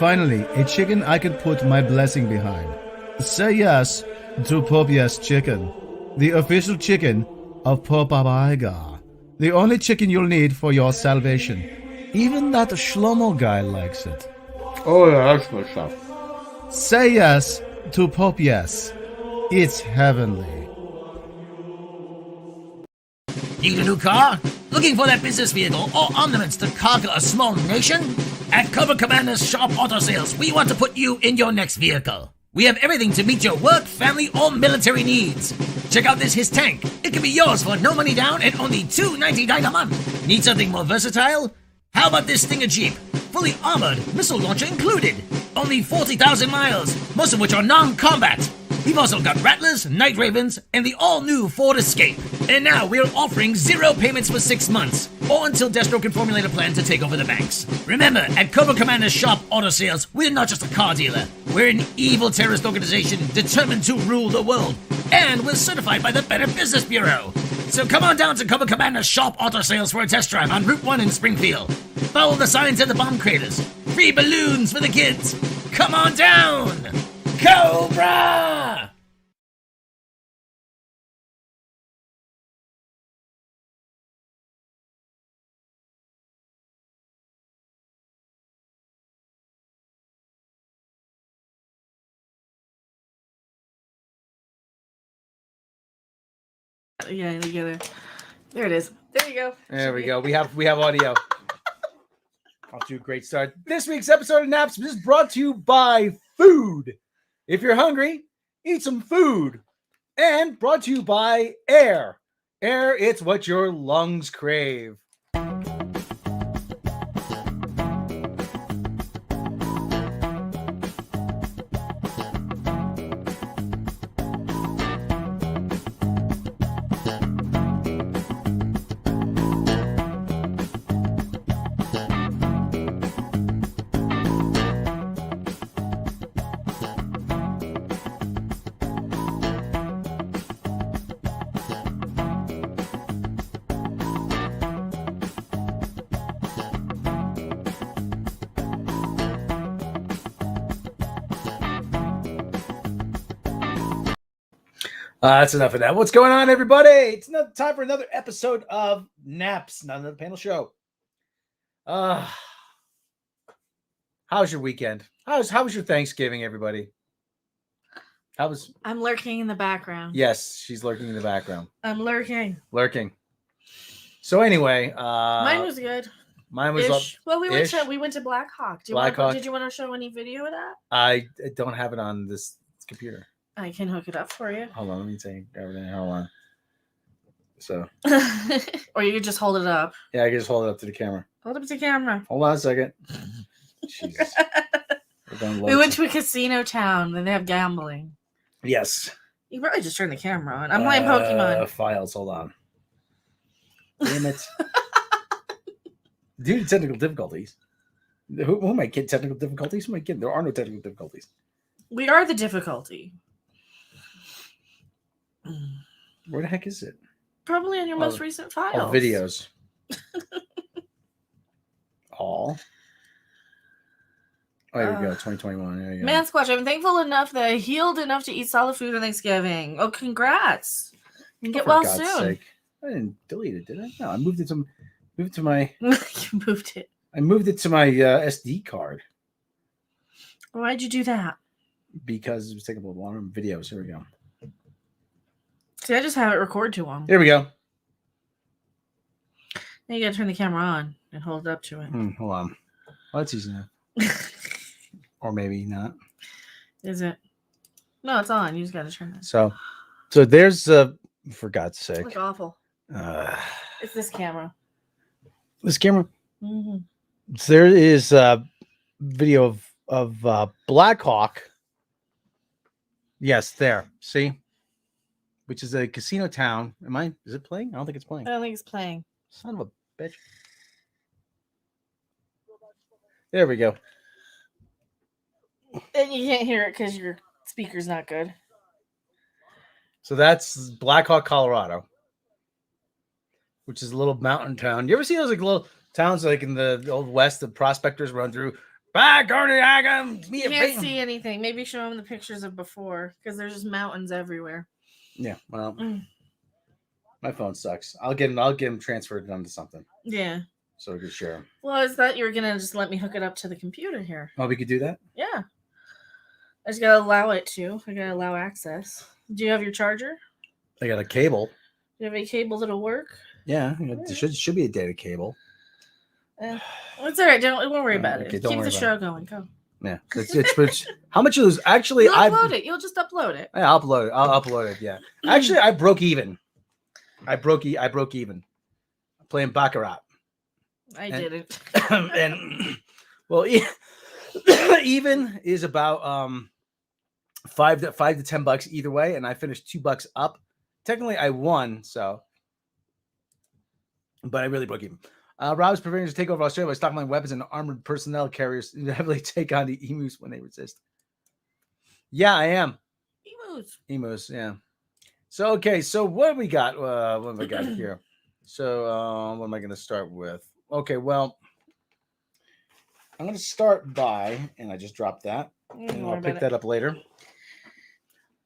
Finally, a chicken I could put my blessing behind. Say yes to Popeyes chicken, the official chicken of Popeye. The only chicken you'll need for your salvation. Even that Shlomo guy likes it. Oh yeah, that's good stuff. Say yes to Popeyes. It's heavenly. Need a new car? Looking for that business vehicle or ornaments to conquer a small nation? At Cobra Commander's Sharp Auto Sales, we want to put you in your next vehicle. We have everything to meet your work, family, or military needs. Check out this His tank. It can be yours for no money down and only $2.99 a month. Need something more versatile? How about this Stinger Jeep? Fully armored, missile launcher included. Only 40,000 miles, most of which are non-combat. We've also got Rattlers, Night Ravens, and the all-new Ford Escape. And now we're offering 0 payments for 6 months, or until Destro can formulate a plan to take over the banks. Remember, at Cobra Commander's Sharp Auto Sales, we're not just a car dealer. We're an evil terrorist organization determined to rule the world. And we're certified by the Better Business Bureau. So come on down to Cobra Commander's Sharp Auto Sales for a test drive on Route 1 in Springfield. Follow the signs at the bomb craters. Free balloons for the kids. Come on down! Cobra! Yeah, together. There it is. There you go. There we go. We have audio. Off to a great start. This week's episode of N.A.P.S is brought to you by food. If you're hungry, eat some food. And brought to you by air. Air, it's what your lungs crave. That's enough of that. What's going on, everybody? It's time for another episode of N.A.P.S, not another panel show. How's your weekend? How was your Thanksgiving, everybody? I'm lurking in the background. Yes, she's lurking in the background. I'm lurking. So anyway, mine was good. Mine was Ish. Well, we ish. went to Black Hawk. Did you want to show any video of that? I don't have it on this computer. I can hook it up for you. Hold on, let me take everything. Hold on. So. Or you could just hold it up. Yeah, I can just hold it up to the camera. Hold up to the camera. Hold on a second. Jesus. We went to a casino town and they have gambling. Yes. You probably just turned the camera on. I'm playing Pokemon. Files, hold on. Damn it. Due to technical difficulties. Who might get technical difficulties? Who might get? There are no technical difficulties. We are the difficulty. Where the heck is it? Probably on your most recent files. All videos. All. Oh, there we go. 2021. There you go. Man Squatch, I'm thankful enough that I healed enough to eat solid food on Thanksgiving. Oh, congrats. You can get well soon. Sake. I didn't delete it, did I? No, I moved it to my You moved it. I moved it to my SD card. Why'd you do that? Because it was taking a little longer. Videos. Here we go. See, I just have it record too long. Here we go. Now you gotta turn the camera on and hold it up to it. Hold on. Well, that's easy enough. Or maybe not. Is it? No, it's on. You just gotta turn it. So there's for God's sake. It's awful. It's this camera. This camera. Mm-hmm. So there is a video of Black Hawk. Yes, there. See, which is a casino town. Is it playing? I don't think it's playing. I don't think it's playing. Son of a bitch. There we go. And you can't hear it because your speaker's not good. So that's Black Hawk, Colorado, which is a little mountain town. You ever see those like little towns like in the old West, the prospectors run through Bye, Gordon. I got me You a can't big. see anything. Maybe show him the pictures of before, because there's just mountains everywhere. Yeah, well, Mm. my phone sucks. I'll get him transferred onto something Yeah. so we can share. Well, I thought you were gonna just let me hook it up to the computer here. Oh, we could do that. Yeah. I just gotta allow it to. I gotta allow access. Do you have your charger? I got a cable. Do you have a cable that'll work? Yeah, there should be a data cable. It's all right. Don't worry about Okay, it. don't Keep worry the about show going. Go. Yeah, it's how much is actually? You'll upload it. You'll just upload it. I'll upload it. Yeah, actually, I broke even. I broke even playing baccarat. I didn't. And well, even is about $5 to $10 either way, and I finished $2 up. Technically, I won, so, but I really broke even. Rob's preparing to take over Australia by stockpiling weapons and armored personnel carriers to heavily take on the emus when they resist. Yeah, I am. Emus, yeah. So, okay, so what have we got? What have I got here? So, what am I going to start with? Okay, well, I'm going to start by, and I just dropped that, and I'll pick that up later.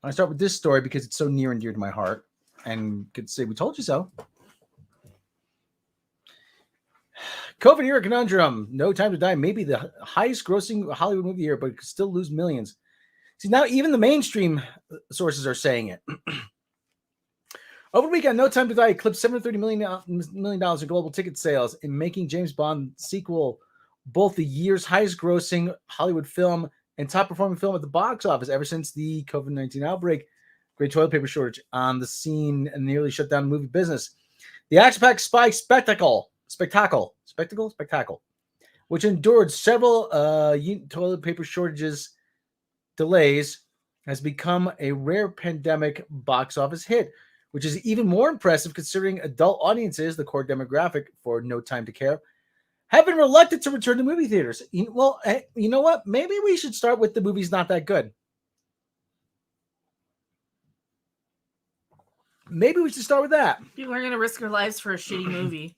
I start with this story because it's so near and dear to my heart, and could say we told you so. COVID era conundrum. No Time to Die may be the highest grossing Hollywood movie year, but could still lose millions. See, now even the mainstream sources are saying it. Over the weekend, No Time to Die eclipsed $730 million in global ticket sales, in making James Bond sequel both the year's highest grossing Hollywood film and top performing film at the box office ever since the COVID-19 outbreak. Great toilet paper shortage on the scene and nearly shut down the movie business. The action-packed spy spectacle, which endured several toilet paper shortages delays, has become a rare pandemic box office hit, which is even more impressive considering adult audiences, the core demographic for No Time to Care, have been reluctant to return to movie theaters. Well, you know what? Maybe we should start with the movie's not that good. Maybe we should start with that. People are going to risk their lives for a shitty movie.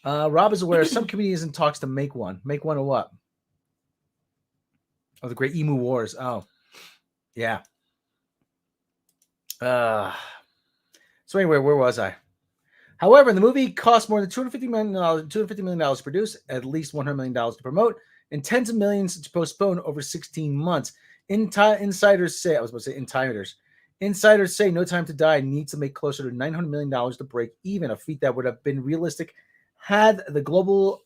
Rob is aware some comedians in talks to make one. Make one of what? Oh, the Great Emu Wars. Oh, yeah. So anyway, where was I? However, the movie cost more than $250 million to produce, at least $100 million to promote, and tens of millions to postpone over 16 months. Insiders say No Time to Die needs to make closer to $900 million to break even, a feat that would have been realistic had the global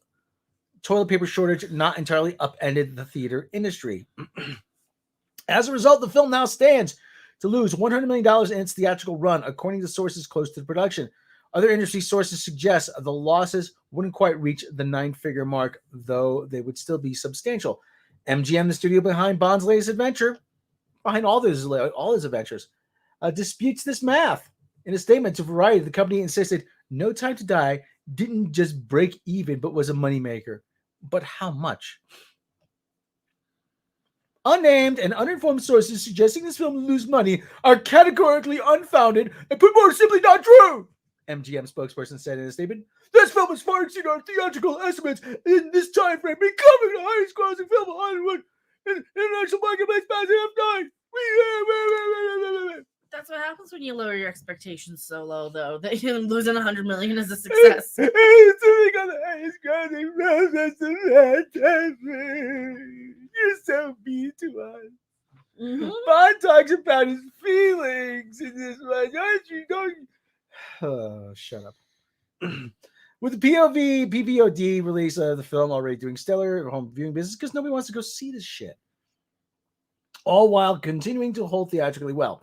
toilet paper shortage not entirely upended the theater industry. As a result, the film now stands to lose $100 million in its theatrical run, according to sources close to the production. Other industry sources suggest the losses wouldn't quite reach the 9-figure mark, though they would still be substantial. MGM, the studio behind Bond's latest adventure, behind all his adventures, disputes this math. In a statement to Variety, the company insisted No Time to Die didn't just break even, but was a moneymaker. But how much? Unnamed and uninformed sources suggesting this film will lose money are categorically unfounded and put more simply not true, MGM spokesperson said in a statement. This film has far exceeded our theatrical estimates in this time frame, becoming the highest grossing film in Hollywood in international marketplace past half-time. That's what happens when you lower your expectations so low, though, that you losing $100 million is a success. It's got the highest grossing film that's the time frame. You're so mean to us. Mm-hmm. Bond talks about his feelings in this one. Oh, shut up. With the PVOD release of the film already doing stellar home viewing business because nobody wants to go see this shit. All while continuing to hold theatrically well.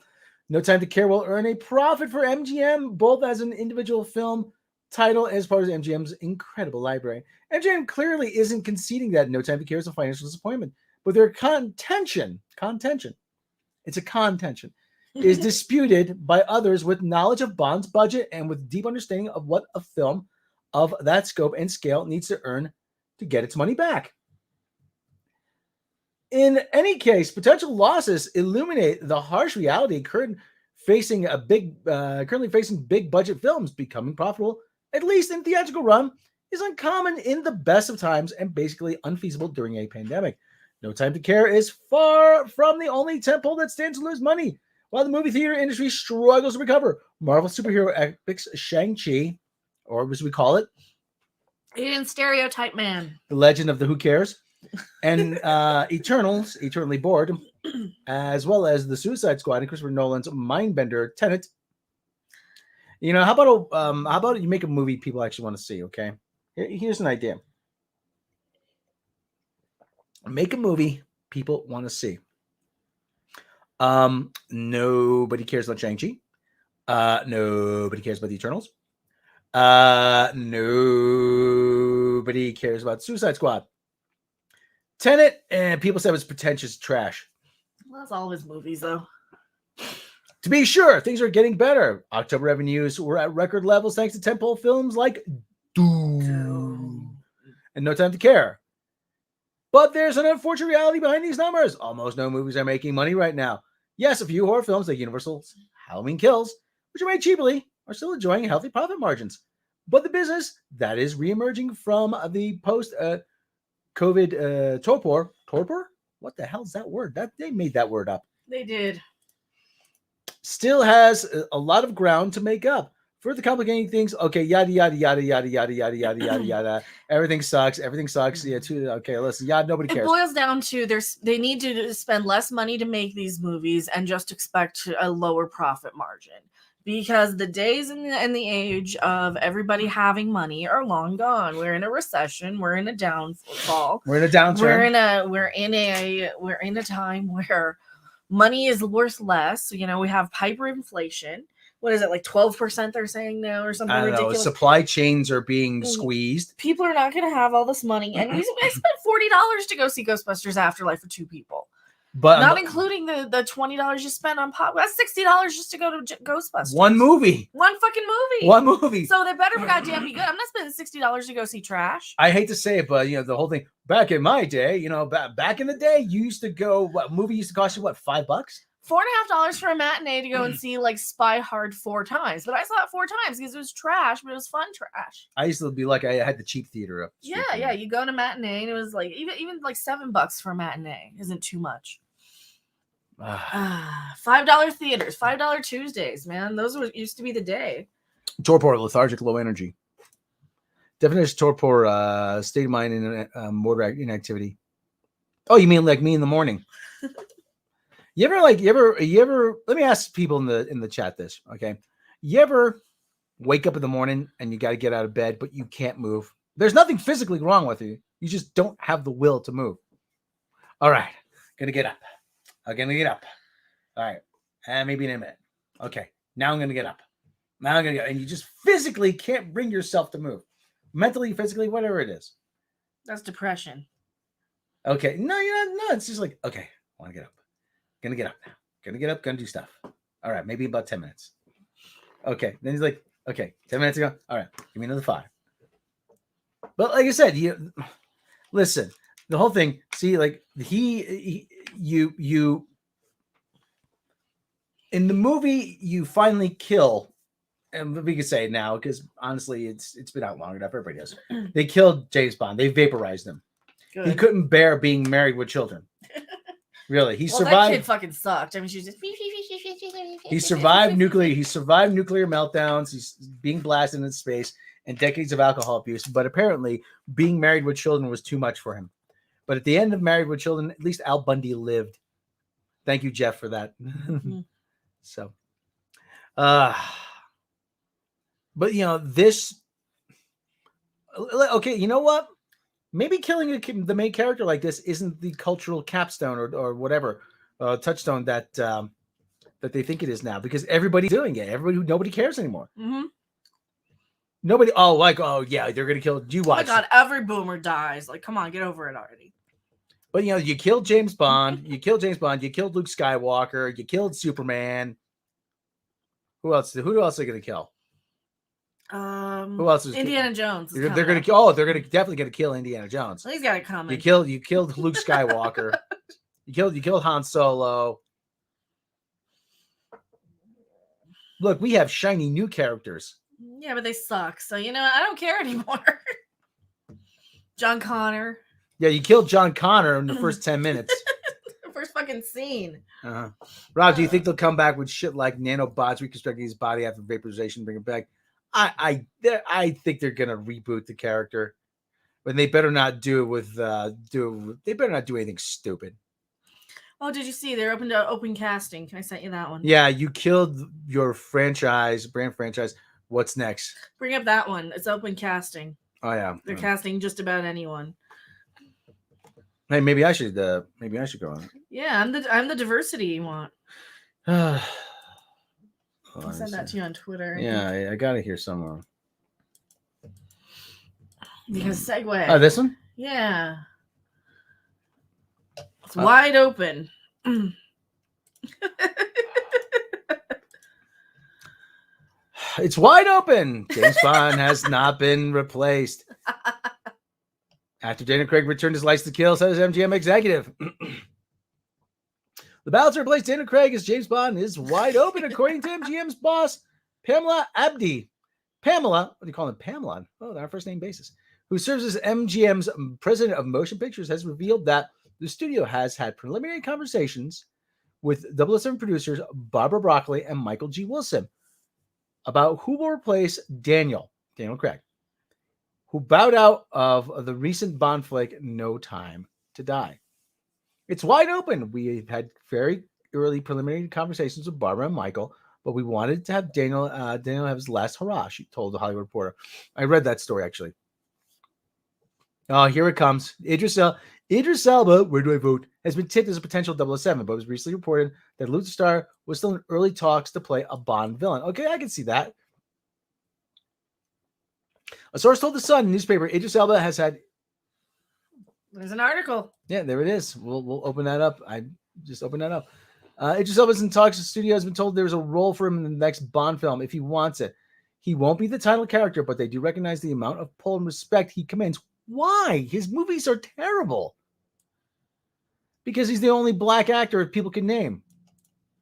No Time to Care will earn a profit for MGM, both as an individual film title and as part of MGM's incredible library. MGM clearly isn't conceding that No Time to Care is a financial disappointment, but their contention is disputed by others with knowledge of Bond's budget and with deep understanding of what a film of that scope and scale needs to earn to get its money back. In any case, potential losses illuminate the harsh reality currently facing big budget films becoming profitable, at least in theatrical run, is uncommon in the best of times and basically unfeasible during a pandemic. No Time to Care is far from the only tentpole that stands to lose money. While the movie theater industry struggles to recover, Marvel superhero epics Shang-Chi, or as we call it, He didn't stereotype man. The Legend of the Who Cares, and Eternals, Eternally Bored, as well as the Suicide Squad and Christopher Nolan's Mindbender Tenet. You know, how about you make a movie people actually want to see? Okay, here's an idea. Make a movie people want to see. Nobody cares about Shang-Chi. Nobody cares about the Eternals. Nobody cares about Suicide Squad. Tenet, and people said it was pretentious trash. Well, that's all of his movies, though. To be sure, things are getting better. October revenues were at record levels thanks to tentpole films like Doom and No Time to Care. But there's an unfortunate reality behind these numbers. Almost no movies are making money right now. Yes, a few horror films like Universal's Halloween Kills, which are made cheaply, are still enjoying healthy profit margins. But the business that is reemerging from the post-COVID torpor? What the hell is that word? They made that word up. They did. Still has a lot of ground to make up. Further complicating things, okay, yada yada yada yada yada yada yada yada yada. Everything sucks. Yeah, okay, listen, nobody cares. It boils down to they need to spend less money to make these movies and just expect a lower profit margin. Because the days and the age of everybody having money are long gone. We're in a recession. We're in a downfall. We're in a downturn. We're in a time where money is worth less. You know, we have hyperinflation. What is it, like 12% they're saying now or something ridiculous? Supply chains are being squeezed. People are not going to have all this money. And I spent $40 to go see Ghostbusters Afterlife for 2 people. But not including the $20 you spent on pop. That's $60 just to go to Ghostbusters. One movie. One fucking movie. One movie. So they better goddamn be good. I'm not spending $60 to go see trash. I hate to say it, but the whole thing back in my day, back in the day, you used to go. What movie used to cost you? What, $5? $4.50 for a matinee to go and see like Spy Hard 4 times. But I saw it 4 times because it was trash, but it was fun trash. I used to be like, I had the cheap theater up. Yeah. You go to matinee and it was like even like $7 for a matinee isn't too much. $5 theaters, $5 Tuesdays, man. Those used to be the day. Torpor, lethargic, low energy. Definition torpor, state of mind in motor inactivity. Oh, you mean like me in the morning? You ever let me ask people in the chat this, okay? You ever wake up in the morning and you got to get out of bed, but you can't move? There's nothing physically wrong with you. You just don't have the will to move. All right. Gonna get up. I'm gonna get up. All right. And maybe in a minute. Okay. Now I'm gonna get up. Now I'm gonna go. And you just physically can't bring yourself to move. Mentally, physically, whatever it is. That's depression. Okay. No, it's just like, okay, I want to get up. Gonna get up now. Gonna get up, gonna do stuff. All right, maybe about 10 minutes. Okay. Then he's like, okay, 10 minutes ago. All right, give me another 5. But like I said, listen, the whole thing, see, like you in the movie, you finally kill, and we can say it now because honestly, it's been out long enough. Everybody does. They killed James Bond. They vaporized him. Good. He couldn't bear being married with children. Really, he survived. That kid fucking sucked. I mean, she's just. He survived nuclear. He survived nuclear meltdowns. He's being blasted into space and decades of alcohol abuse. But apparently, being married with children was too much for him. But at the end of Married with Children, at least Al Bundy lived. Thank you, Jeff, for that. So, but this. Okay, you know what? Maybe killing the main character like this isn't the cultural capstone or whatever touchstone that they think it is now, because everybody's doing it. Nobody cares anymore. Mm-hmm. Nobody. Oh yeah, they're gonna kill. Do you watch? Oh my god, every boomer dies. Like, come on, get over it already. But you killed James Bond. You killed Luke Skywalker. You killed Superman. Who else? Who else are they gonna kill? Who else is Indiana Jones? They're gonna definitely gonna kill Indiana Jones. He's got it coming. You killed Luke Skywalker. you killed Han Solo. Look, we have shiny new characters. Yeah, but they suck. So I don't care anymore. John Connor. Yeah, you killed John Connor in the first 10 minutes. First fucking scene. Uh-huh. Rob, do you think they'll come back with shit like nanobots reconstructing his body after vaporization, bring it back? I think they're gonna reboot the character, but they better not do it with they better not do anything stupid. Oh, did you see they're open casting? Can I send you that one? Yeah, you killed your brand franchise. What's next? Bring up that one. It's open casting. Oh yeah, They're casting just about anyone. Hey, maybe I should go on. Yeah, I'm the diversity you want. I'll send that to you on Twitter. Yeah, I got it here somewhere. Because segue. Oh, this one? Yeah. It's wide open. It's wide open. James Bond has not been replaced. After Daniel Craig returned his license to kill, says MGM executive. The battle to replace Daniel Craig as James Bond is wide open, according to MGM's boss, Pamela Abdi. Pamela, what do you call it? Pamela? Oh, on a first name basis. Who serves as MGM's president of motion pictures, has revealed that the studio has had preliminary conversations with 007 producers Barbara Broccoli and Michael G. Wilson about who will replace Daniel Craig, who bowed out of the recent Bond flick No Time to Die. It's wide open. We had very early preliminary conversations with Barbara and Michael, but we wanted to have Daniel have his last hurrah, she told the Hollywood Reporter. I read that story, actually. Oh, here it comes. Idris Elba, where do I vote, has been tipped as a potential 007, but it was recently reported that Lucha Star was still in early talks to play a Bond villain. Okay, I can see that. A source told The Sun newspaper Idris Elba has had... There's an article. Yeah, there it is. We'll open that up. I just opened that up. Idris Elba's in talks. The studio has been told there's a role for him in the next Bond film if he wants it. He won't be the title character, but they do recognize the amount of pull and respect he commands. Why? His movies are terrible. Because he's the only black actor people can name.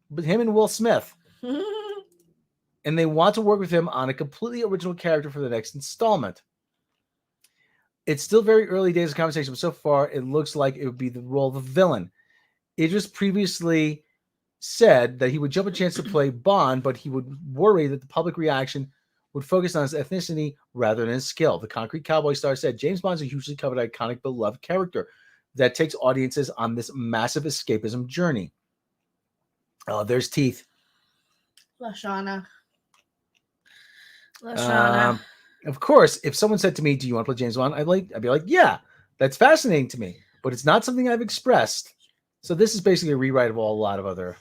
But him and Will Smith. And they want to work with him on a completely original character for the next installment. It's still very early days of conversation, but so far it looks like it would be the role of a villain. Idris previously said that he would jump a chance to play Bond, but he would worry that the public reaction would focus on his ethnicity rather than his skill. The Concrete Cowboy star said, James Bond's a hugely coveted, iconic, beloved character that takes audiences on this massive escapism journey. Oh, there's teeth. Lashana. Of course, if someone said to me, do you want to play James Bond? I'd be like, yeah, that's fascinating to me, but it's not something I've expressed. So this is basically a rewrite of a lot of other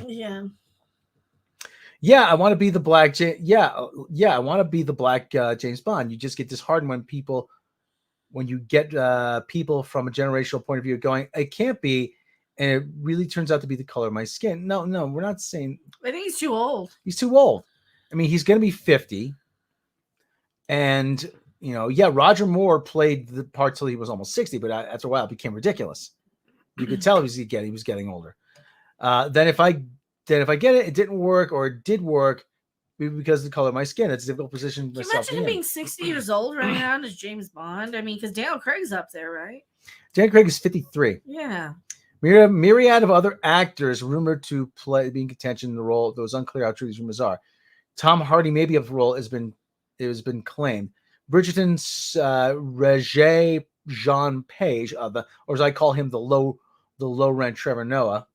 yeah. Yeah, I want to be the black I want to be the black James Bond. You just get disheartened when you get people from a generational point of view going, it can't be, and it really turns out to be the color of my skin. No, we're not saying. I think he's too old. He's too old. I mean, he's going to be 50. And, Roger Moore played the part till he was almost 60, but after a while it became ridiculous. You could tell he was getting older. Then if I get it didn't work, or it did work because of the color of my skin. It's a difficult position. Can you imagine him being 60 years old running around as James Bond? I mean, because Daniel Craig's up there, right? Daniel Craig is 53. Yeah. Myriad of other actors rumored to be in contention in the role. Though it's unclear how true these rumors are. Tom Hardy may be of the role has been claimed. Bridgerton's Regé Jean Page, or as I call him, the low rent Trevor Noah.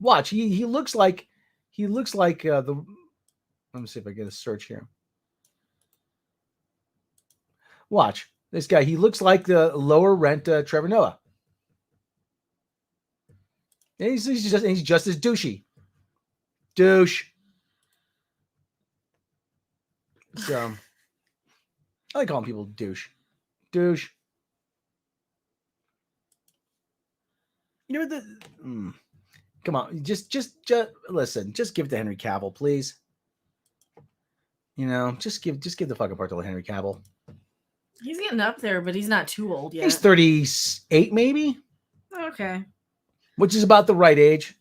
Watch, he looks like the. Let me see if I get a search here. Watch this guy. He looks like the lower rent Trevor Noah. And he's just as douchey. Douche. So I like calling people douche. Douche. Come on, just listen. Just give it to Henry Cavill, please. Just give the fucking part to Henry Cavill. He's getting up there, but he's not too old yet. He's 38, maybe. Okay. Which is about the right age.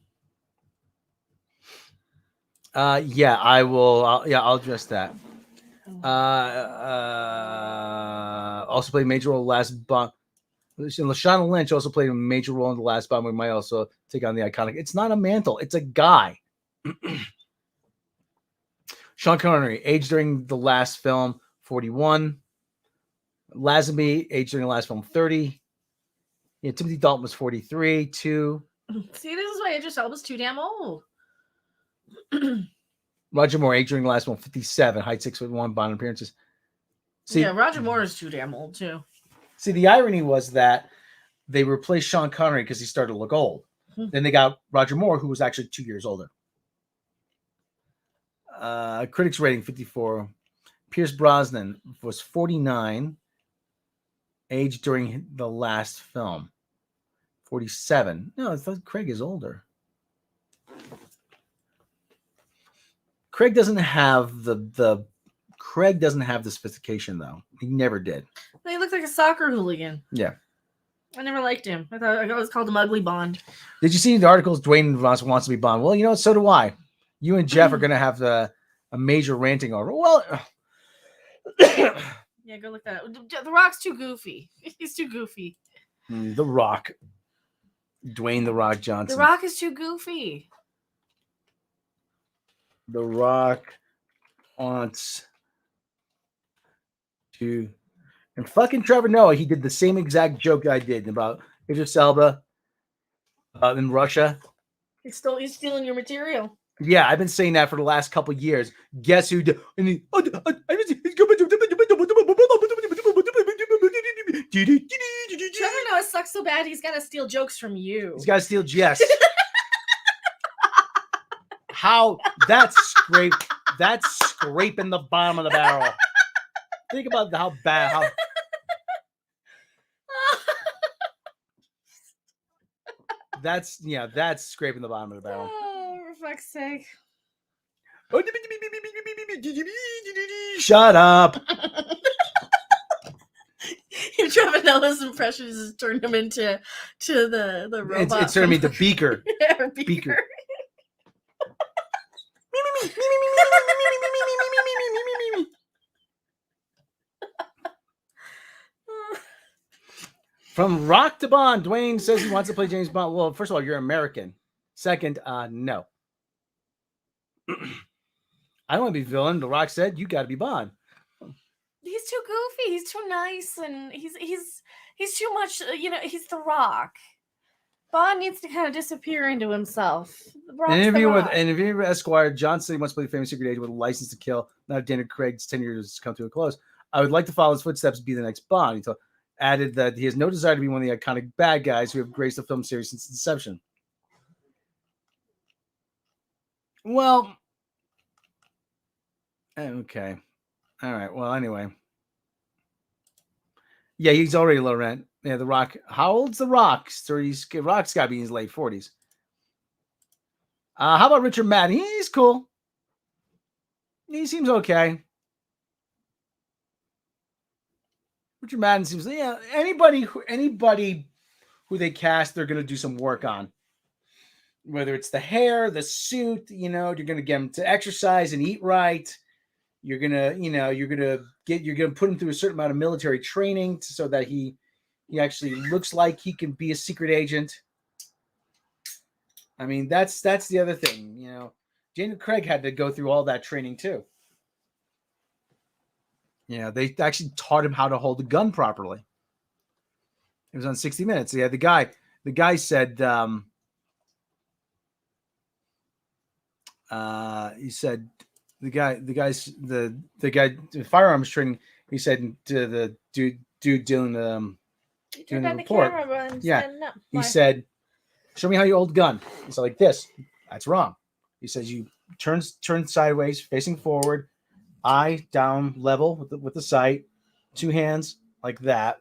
Yeah, I will. I'll address that. Also played a major role in the last Bond. Lashana Lynch also played a major role in the last Bond. We might also take on the iconic. It's not a mantle. It's a guy. Sean Connery, aged during the last film, 41. Lazenby, aged during the last film, 30. Yeah, Timothy Dalton was 43, 2. See, this is why Idris Elba's too damn old. Roger Moore, aged during the last one, 57. Height 6'1", Bond appearances. See, yeah, Roger Moore is too damn old, too. See, the irony was that they replaced Sean Connery because he started to look old. Then they got Roger Moore, who was actually 2 years older. Critics rating 54. Pierce Brosnan was 49, aged during the last film. 47. No, I thought Craig is older. Craig doesn't have the Craig doesn't have the sophistication though. He never did. He looked like a soccer hooligan. Yeah. I never liked him. I always called him Ugly Bond. Did you see the articles? Dwayne Johnson wants to be Bond. Well, you know, so do I. You and Jeff are going to have a major ranting over. Well, yeah, go look that up. The Rock's too goofy. He's too goofy. The Rock. Dwayne The Rock Johnson. The Rock is too goofy. The Rock wants to. And fucking Trevor Noah, he did the same exact joke I did about Idris Elba in Russia. He's stealing your material. Yeah, I've been saying that for the last couple years. Guess who did? And Trevor Noah sucks so bad he's got to steal jokes from you. He's got to steal yes. How that's scraping the bottom of the barrel. Think about how bad that's scraping the bottom of the barrel. Oh, for fuck's sake. Shut up. Trevor Noah's impressions has turned him into the robot. It's turned me into Beaker. Yeah, Beaker. From Rock to Bond, Dwayne says he wants to play James Bond. Well, first of all, you're American. Second, no. I don't want to be villain. The Rock said, you got to be Bond. He's too goofy. He's too nice, and he's too much. He's the Rock. Bond needs to kind of disappear into himself. An interview with Esquire, John said he wants to play a famous secret agent with a license to kill. Now Daniel Craig's 10 years has come to a close. I would like to follow his footsteps and be the next Bond. He added that he has no desire to be one of the iconic bad guys who have graced the film series since inception. Well, okay. All right. Well, anyway. Yeah, he's already low rent. Yeah, The Rock. How old's The Rock? Rock's got to be in his late 40s. How about Richard Madden? He's cool. He seems okay. Richard Madden seems, anybody who they cast, they're going to do some work on. Whether it's the hair, the suit, you're going to get him to exercise and eat right. You're going to put him through a certain amount of military training so that he actually looks like he can be a secret agent. I mean, that's the other thing, Daniel Craig had to go through all that training too. They actually taught him how to hold a gun properly. It was on 60 Minutes. Yeah, the guy said, he said the guy firearms training. He said to the dude doing the report. He said, "Show me how you hold a gun." He said, "Like this." That's wrong. He says you turn sideways, facing forward, eye down level with the sight, two hands like that.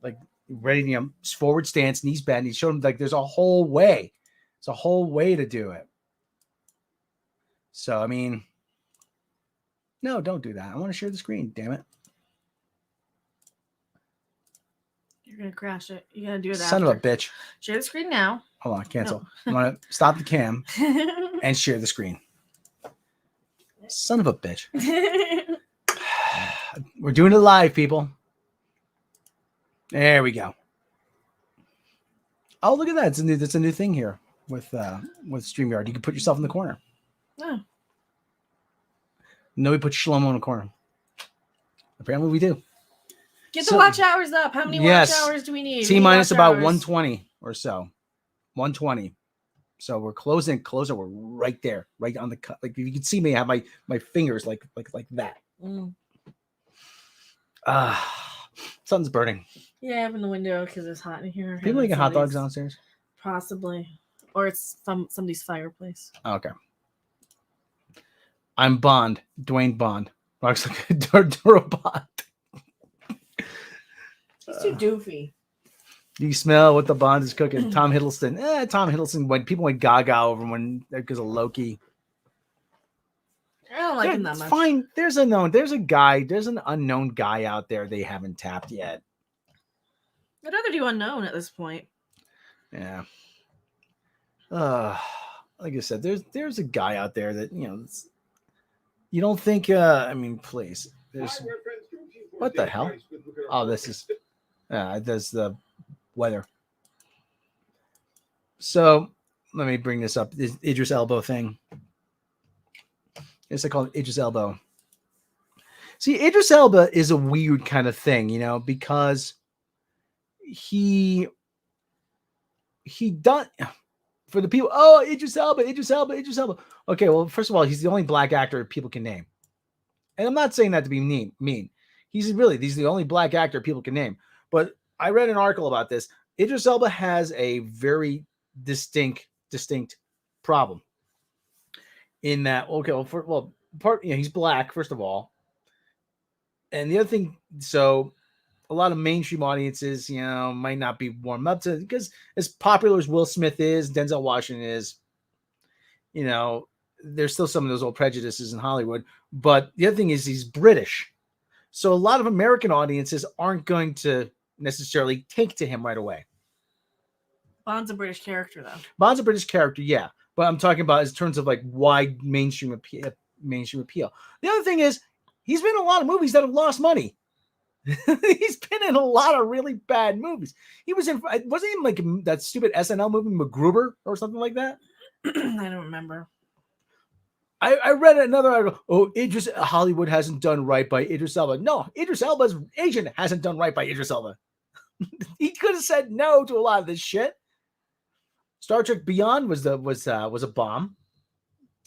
Like ready, forward stance, knees bent. He showed him like there's a whole way. It's a whole way to do it. So, I mean, no, don't do that. I want to share the screen, damn it. You're going to crash it. You're going to do it Son after. of a bitch. Share the screen now. Hold on, cancel. No. I want to stop the cam and share the screen. Son of a bitch. We're doing it live, people. There we go. Oh, look at that. That's a new thing here with StreamYard. You can put yourself in the corner. Oh. No, we put Shlomo in the corner. Apparently we do. Get the watch hours up. How many watch hours do we need? T minus about 120 or so. 120. So we're closing. We're right there, right on the cut. Like you can see me, I have my fingers like that. Sun's burning. Yeah, open the window because it's hot in here. People making hot dogs downstairs? Possibly. Or it's from somebody's fireplace. Okay. I'm Bond. Dwayne Bond. Rock's like a Durabot. He's too doofy. Do you smell what the Bond is cooking? Tom Hiddleston. Tom Hiddleston, when people went gaga over him because of Loki. I don't like him that much. Fine. There's an unknown guy out there they haven't tapped yet. I'd rather do unknown at this point. Yeah. Like I said, there's a guy out there that, you don't think, please. What the hell? Oh, this is, there's the weather. So let me bring this up. This Idris Elba thing. Yes, I call it Idris Elba. See, Idris Elba is a weird kind of thing, because he done for the people. Oh, Idris Elba. Okay, well, first of all, he's the only black actor people can name, and I'm not saying that to be mean. He's the only black actor people can name. But I read an article about this. Idris Elba has a very distinct problem. In that, he's black, first of all. And the other thing, so a lot of mainstream audiences, might not be warmed up to, because as popular as Will Smith is, Denzel Washington is, there's still some of those old prejudices in Hollywood. But the other thing is he's British. So a lot of American audiences aren't going to necessarily take to him right away. Bond's a British character, though. Bond's a British character, yeah. But I'm talking about in terms of like wide mainstream appeal. The other thing is he's been in a lot of movies that have lost money. He's been in a lot of really bad movies. He wasn't even like that stupid SNL movie MacGruber or something like that. I don't remember. I read another article. Oh, Hollywood hasn't done right by Idris Elba. No, Idris Elba's agent hasn't done right by Idris Elba. He could have said no to a lot of this shit. Star Trek Beyond was a bomb.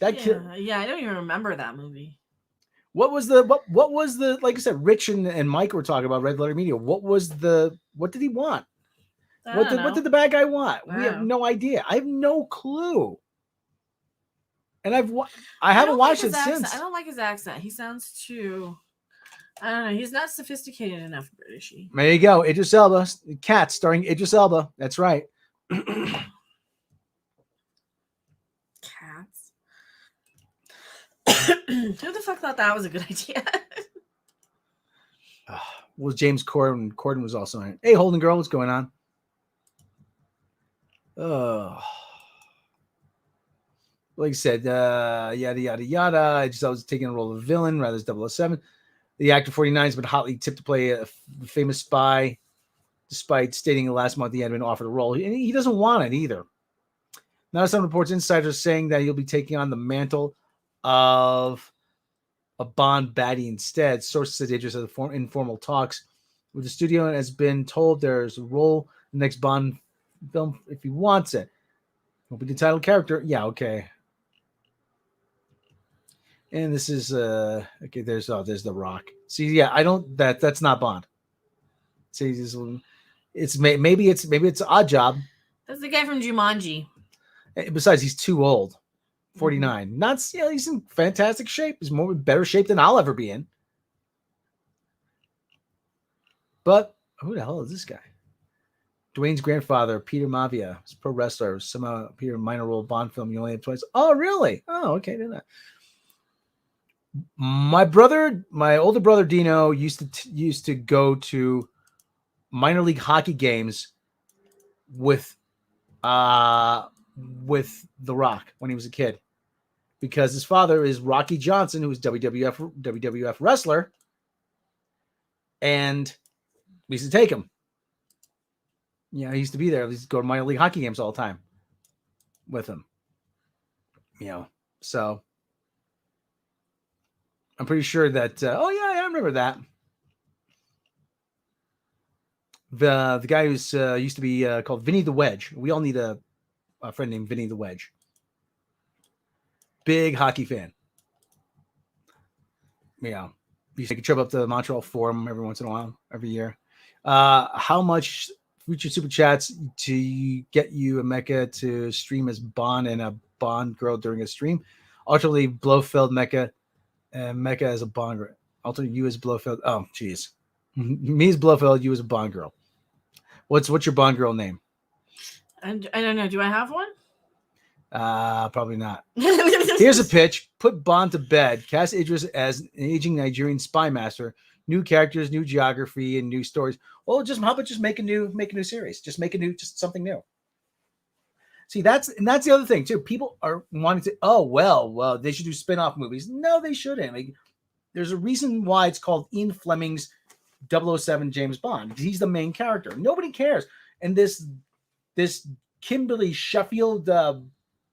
I don't even remember that movie. What was the like I said, Rich and Mike were talking about Red Letter Media. What did he want? What did the bad guy want? We have no idea. I have no clue. And I haven't watched it since. I don't like his accent. He sounds too, I don't know. He's not sophisticated enough Britishy. There you go. Idris Elba. Cats starring Idris Elba. That's right. Cats. Who the fuck thought that was a good idea? Well, James Corden. Corden was also in it. Hey, Holden Girl, what's going on? Like I said, yada, yada, yada. I was taking a role of a villain rather than 007. The actor 49 has been hotly tipped to play a famous spy, despite stating last month he had been offered a role. And he doesn't want it either. Now, some reports, insiders saying that he'll be taking on the mantle of a Bond baddie instead. Sources said Idris had informal talks with the studio and has been told there's a role in the next Bond film if he wants it. He'll be the title character. Yeah, okay. And this is okay. There's The Rock. See, yeah, I don't. That's not Bond. See, maybe it's Odd Job. That's the guy from Jumanji. Besides, he's too old. 49. Not, he's in fantastic shape. He's more better shape than I'll ever be in. But who the hell is this guy? Dwayne's grandfather, Peter Mavia, is a pro wrestler. Somehow appeared in a minor role Bond film. You only had twice. Oh, really? Oh, okay. My older brother Dino used to go to minor league hockey games with The Rock when he was a kid, because his father is Rocky Johnson, who was WWF wrestler, And we used to take him. He used to be there. We used to go to minor league hockey games all the time with him. So I'm pretty sure that. I remember that. The guy who's used to be called Vinny the Wedge. We all need a friend named Vinny the Wedge. Big hockey fan. We used to take a trip up to the Montreal Forum every once in a while, every year. How much future super chats to get you a mecha to stream as Bond and a Bond girl during a stream? Ultimately, Blofeld mecha as a Bond girl. Ultimately, you as Blofeld. Oh, jeez. Me as Blofeld, you as a Bond girl. What's your Bond girl name? I don't know. Do I have one? Probably not. Here's a pitch. Put Bond to bed. Cast Idris as an aging Nigerian spy master. New characters, new geography, and new stories. Well, how about just make a new series? Just just something new. See, that's the other thing too. People are wanting to. They should do spin-off movies. No, they shouldn't. There's a reason why it's called Ian Fleming's 007 James Bond. He's the main character. Nobody cares. And this Kimberly Sheffield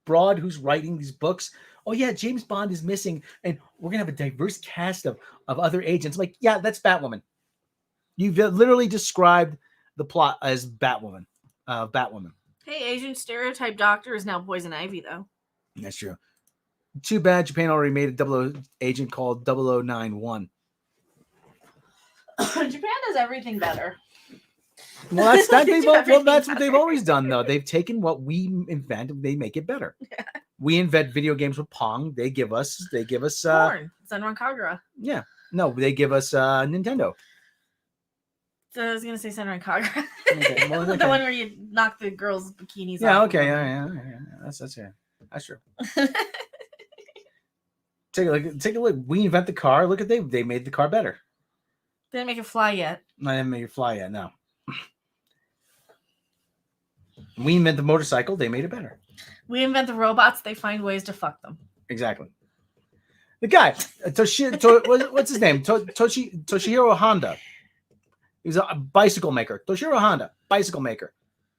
broad who's writing these books. Oh yeah, James Bond is missing, and we're gonna have a diverse cast of other agents. Like, yeah, that's Batwoman. You've literally described the plot as Batwoman. Hey, Asian stereotype doctor is now Poison Ivy, though. That's true. Too bad Japan already made a 00 agent called 0091. Japan does everything better. Well, that's what they've always done, though. They've taken what we invent, they make it better. Yeah. We invent video games with Pong. They give us Corn. Senran Kagura. Yeah. No, they give us Nintendo. So I was gonna say Senran Kagura. Okay, well, the one where you knock the girls' bikinis yeah, off. Okay, yeah. That's true. Take a look. We invent the car. Look at they made the car better. Didn't make it fly yet. I didn't make it fly yet. No. We invent the motorcycle. They made it better. We invent the robots. They find ways to fuck them. Exactly. The guy, what's his name? Toshihiro Honda. He was a bicycle maker. Toshihiro Honda, bicycle maker.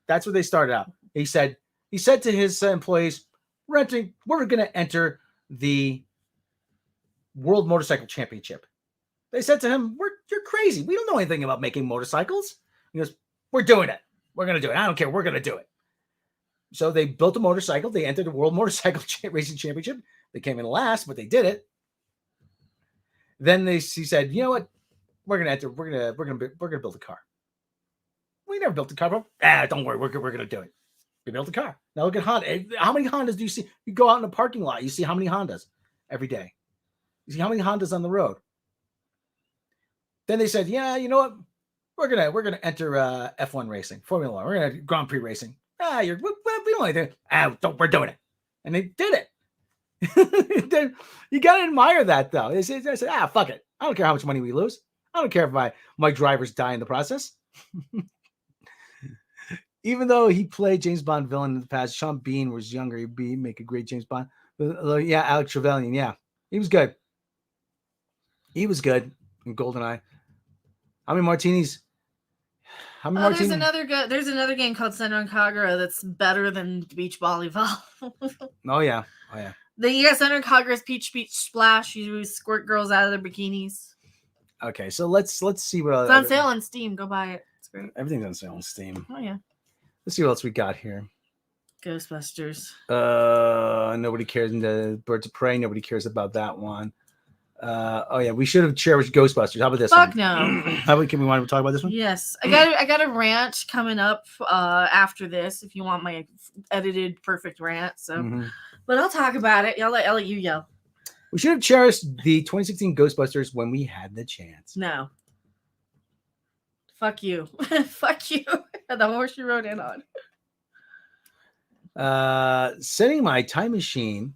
That's what they started out. He said to his employees, we're going to enter the World Motorcycle Championship. They said to him, you're crazy. We don't know anything about making motorcycles. He goes, we're doing it. We're going to do it. I don't care. We're going to do it. So they built a motorcycle. They entered the World Motorcycle Racing Championship. They came in last, but they did it. Then he said, you know what? We're gonna build a car. We never built a car, bro. Don't worry, we're gonna do it. We built a car. Now look at Honda. How many Hondas do you see? You go out in the parking lot, you see how many Hondas every day. You see how many Hondas on the road. Then they said, yeah, you know what? We're gonna enter F1 racing, Formula One. We're gonna Grand Prix racing. We don't like that. We're doing it, and they did it. You gotta admire that, though. They said, fuck it. I don't care how much money we lose. I don't care if my drivers die in the process. Even though he played James Bond villain in the past, Sean Bean was younger. He'd make a great James Bond. Yeah, Alex Trevelyan. Yeah, he was good. He was good in GoldenEye. How many martinis? There's another game called Senran Kagura that's better than beach volleyball. Oh yeah. You got Senran Kagura's Peach Splash. You squirt girls out of their bikinis. Okay, so let's see what it's on sale on Steam. Go buy it. It's great. Everything's on sale on Steam. Oh yeah. Let's see what else we got here. Ghostbusters. Nobody cares. The Birds of Prey. Nobody cares about that one. Oh yeah, we should have cherished Ghostbusters. How about this? Fuck one? no. Can we want to talk about this one? Yes, I got a rant coming up after this. If you want my edited perfect rant, so but I'll talk about it. I'll let you yell. We should have cherished the 2016 Ghostbusters when we had the chance. No. Fuck you. Fuck you. The horse you rode in on. Setting my time machine.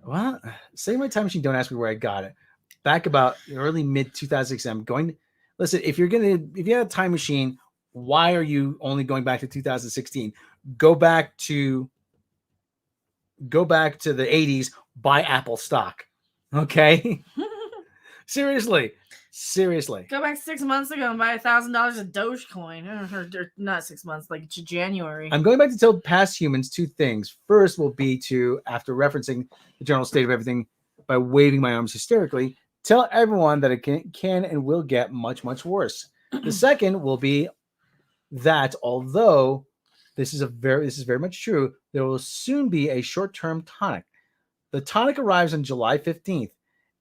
Well, setting my time machine. Don't ask me where I got it. Back about early mid 2006. I'm going to listen. If you have a time machine, why are you only going back to 2016? Go back to the 80s. Buy Apple stock. Okay. Seriously. Go back 6 months ago and buy $1,000 of Dogecoin. Or not 6 months, like to January. I'm going back to tell past humans two things. First will be to, after referencing the general state of everything by waving my arms hysterically, tell everyone that it can and will get much, much worse. The second will be that although this is very much true, there will soon be a short-term tonic. The tonic arrives on July 15th,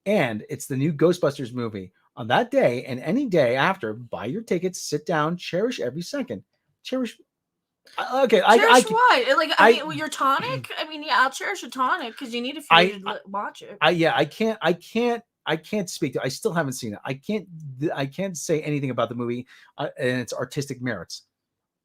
and it's the new Ghostbusters movie. On that day and any day after, buy your tickets, sit down, cherish every second. Cherish. Okay, cherish what? Like, I mean, your tonic. I mean, yeah, I'll cherish a tonic because you need it for you to watch it. I can't speak to. I still haven't seen it. I can't say anything about the movie and its artistic merits.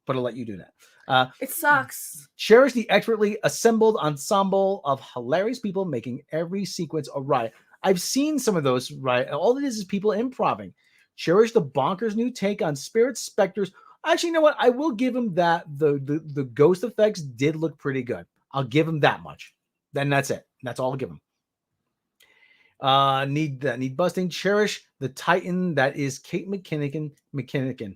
But I'll let you do that. It sucks. Cherish the expertly assembled ensemble of hilarious people making every sequence a riot. I've seen some of those, right? All it is people improving. Cherish the bonkers new take on spirits, specters. Actually, you know what? I will give him that. The ghost effects did look pretty good. I'll give him that much. Then that's it. That's all I'll give him. Need busting. Cherish the Titan that is Kate McKinnon. McKinnon?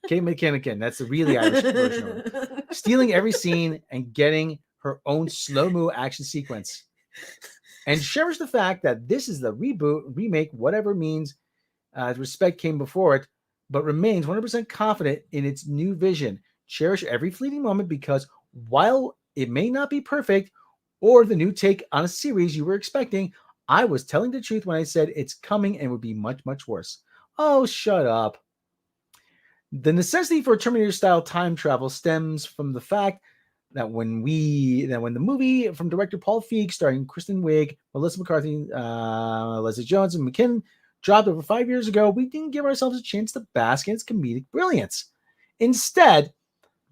Kate McKinnon. That's the really Irish version of it. Stealing every scene and getting her own slow-mo action sequence. And cherish the fact that this is the reboot, remake, whatever means respect came before it, but remains 100% confident in its new vision. Cherish every fleeting moment because while it may not be perfect or the new take on a series you were expecting, I was telling the truth when I said it's coming and would be much, much worse. Oh, shut up. The necessity for Terminator-style time travel stems from the fact that when the movie from director Paul Feig, starring Kristen Wiig, Melissa McCarthy, Leslie Jones, and McKinnon, dropped over 5 years ago, we didn't give ourselves a chance to bask in its comedic brilliance. Instead,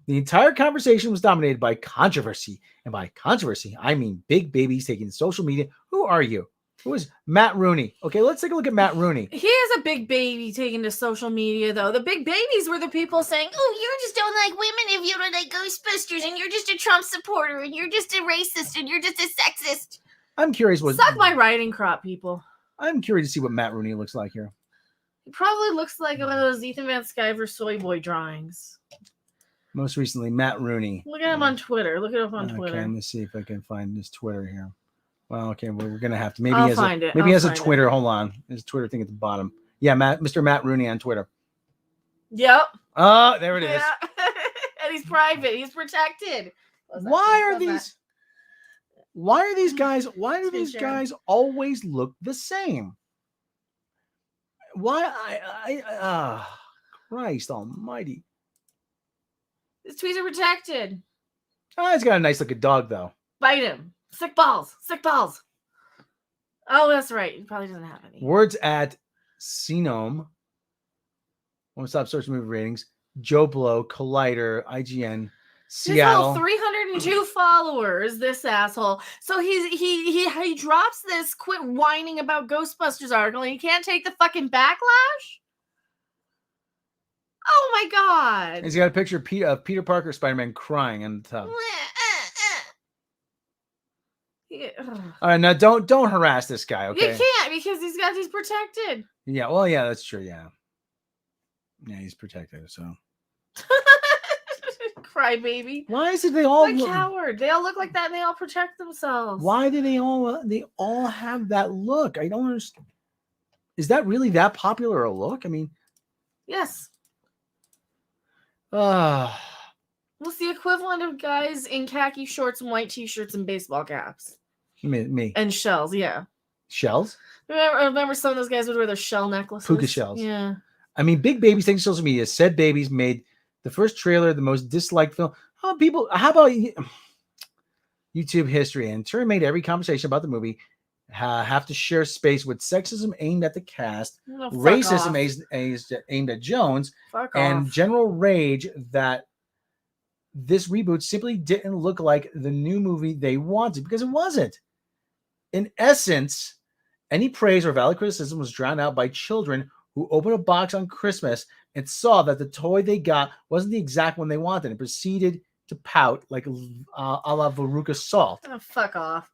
the entire conversation was dominated by controversy. And by controversy, I mean big babies taking social media. Who are you? Who is Matt Rooney? Okay, let's take a look at Matt Rooney. He is a big baby taking to social media, though. The big babies were the people saying, "Oh, you just don't like women if you don't like Ghostbusters, and you're just a Trump supporter, and you're just a racist, and you're just a sexist." I'm curious Suck my writing crop, people. I'm curious to see what Matt Rooney looks like here. He probably looks like one of those Ethan Van Sciver soy boy drawings. Most recently, Matt Rooney. Look at him on Twitter. Look it up on Twitter. Okay, let me see if I can find his Twitter here. Well, okay, we're gonna have to. Maybe I'll he has find it. Maybe he has a I'll find Twitter. Hold on, his Twitter thing at the bottom. Yeah, Mr. Matt Rooney on Twitter. Yep. Oh, there it is. Yeah. And he's private. He's protected. Why are these guys? Why do these guys always look the same? Why? Christ Almighty! His tweets are protected. Oh, he's got a nice looking dog though. Bite him. Sick balls. Sick balls. Oh, that's right. He probably doesn't have any. Words at Cinome. Won't stop searching movie ratings. Joe Blow, Collider, IGN, Seattle. 302 followers. This asshole. So he drops this "quit whining about Ghostbusters" article, and he can't take the fucking backlash. Oh my god! He's got a picture of Peter Parker, Spider-Man crying in the tub. All right, now don't harass this guy, okay? You can't because he's protected. Yeah, well, yeah, that's true. Yeah, he's protected. So, crybaby. Why is it they all look coward? They all look like that, and they all protect themselves. Why do they all have that look? I don't understand. Is that really that popular a look? I mean, yes. What's the equivalent of guys in khaki shorts and white t-shirts and baseball caps? Me. And shells, yeah. Shells? Remember some of those guys would wear their shell necklaces? Puka shells. Yeah. I mean, big babies taking social media. Said babies made the first trailer the most disliked film. How about YouTube history? And turn made every conversation about the movie have to share space with sexism aimed at the cast, racism aimed at Jones, and general rage that this reboot simply didn't look like the new movie they wanted, because it wasn't. In essence, any praise or valid criticism was drowned out by children who opened a box on Christmas and saw that the toy they got wasn't the exact one they wanted and proceeded to pout like a la Veruca Salt. Oh, fuck off.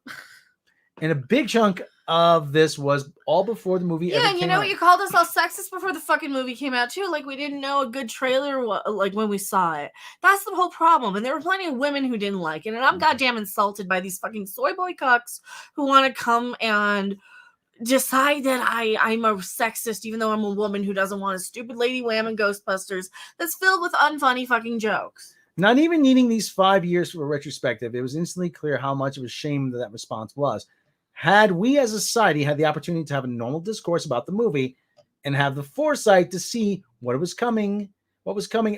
And a big chunk of this was all before the movie ever Yeah, and you came know out. what? You called us all sexist before the fucking movie came out too. Like we didn't know a good trailer, like when we saw it. That's the whole problem. And there were plenty of women who didn't like it. And I'm goddamn insulted by these fucking soy boy cucks who want to come and decide that I'm a sexist, even though I'm a woman who doesn't want a stupid lady wham in Ghostbusters that's filled with unfunny fucking jokes. Not even needing these 5 years for a retrospective, it was instantly clear how much of a shame that response was. Had we as a society had the opportunity to have a normal discourse about the movie and have the foresight to see what was coming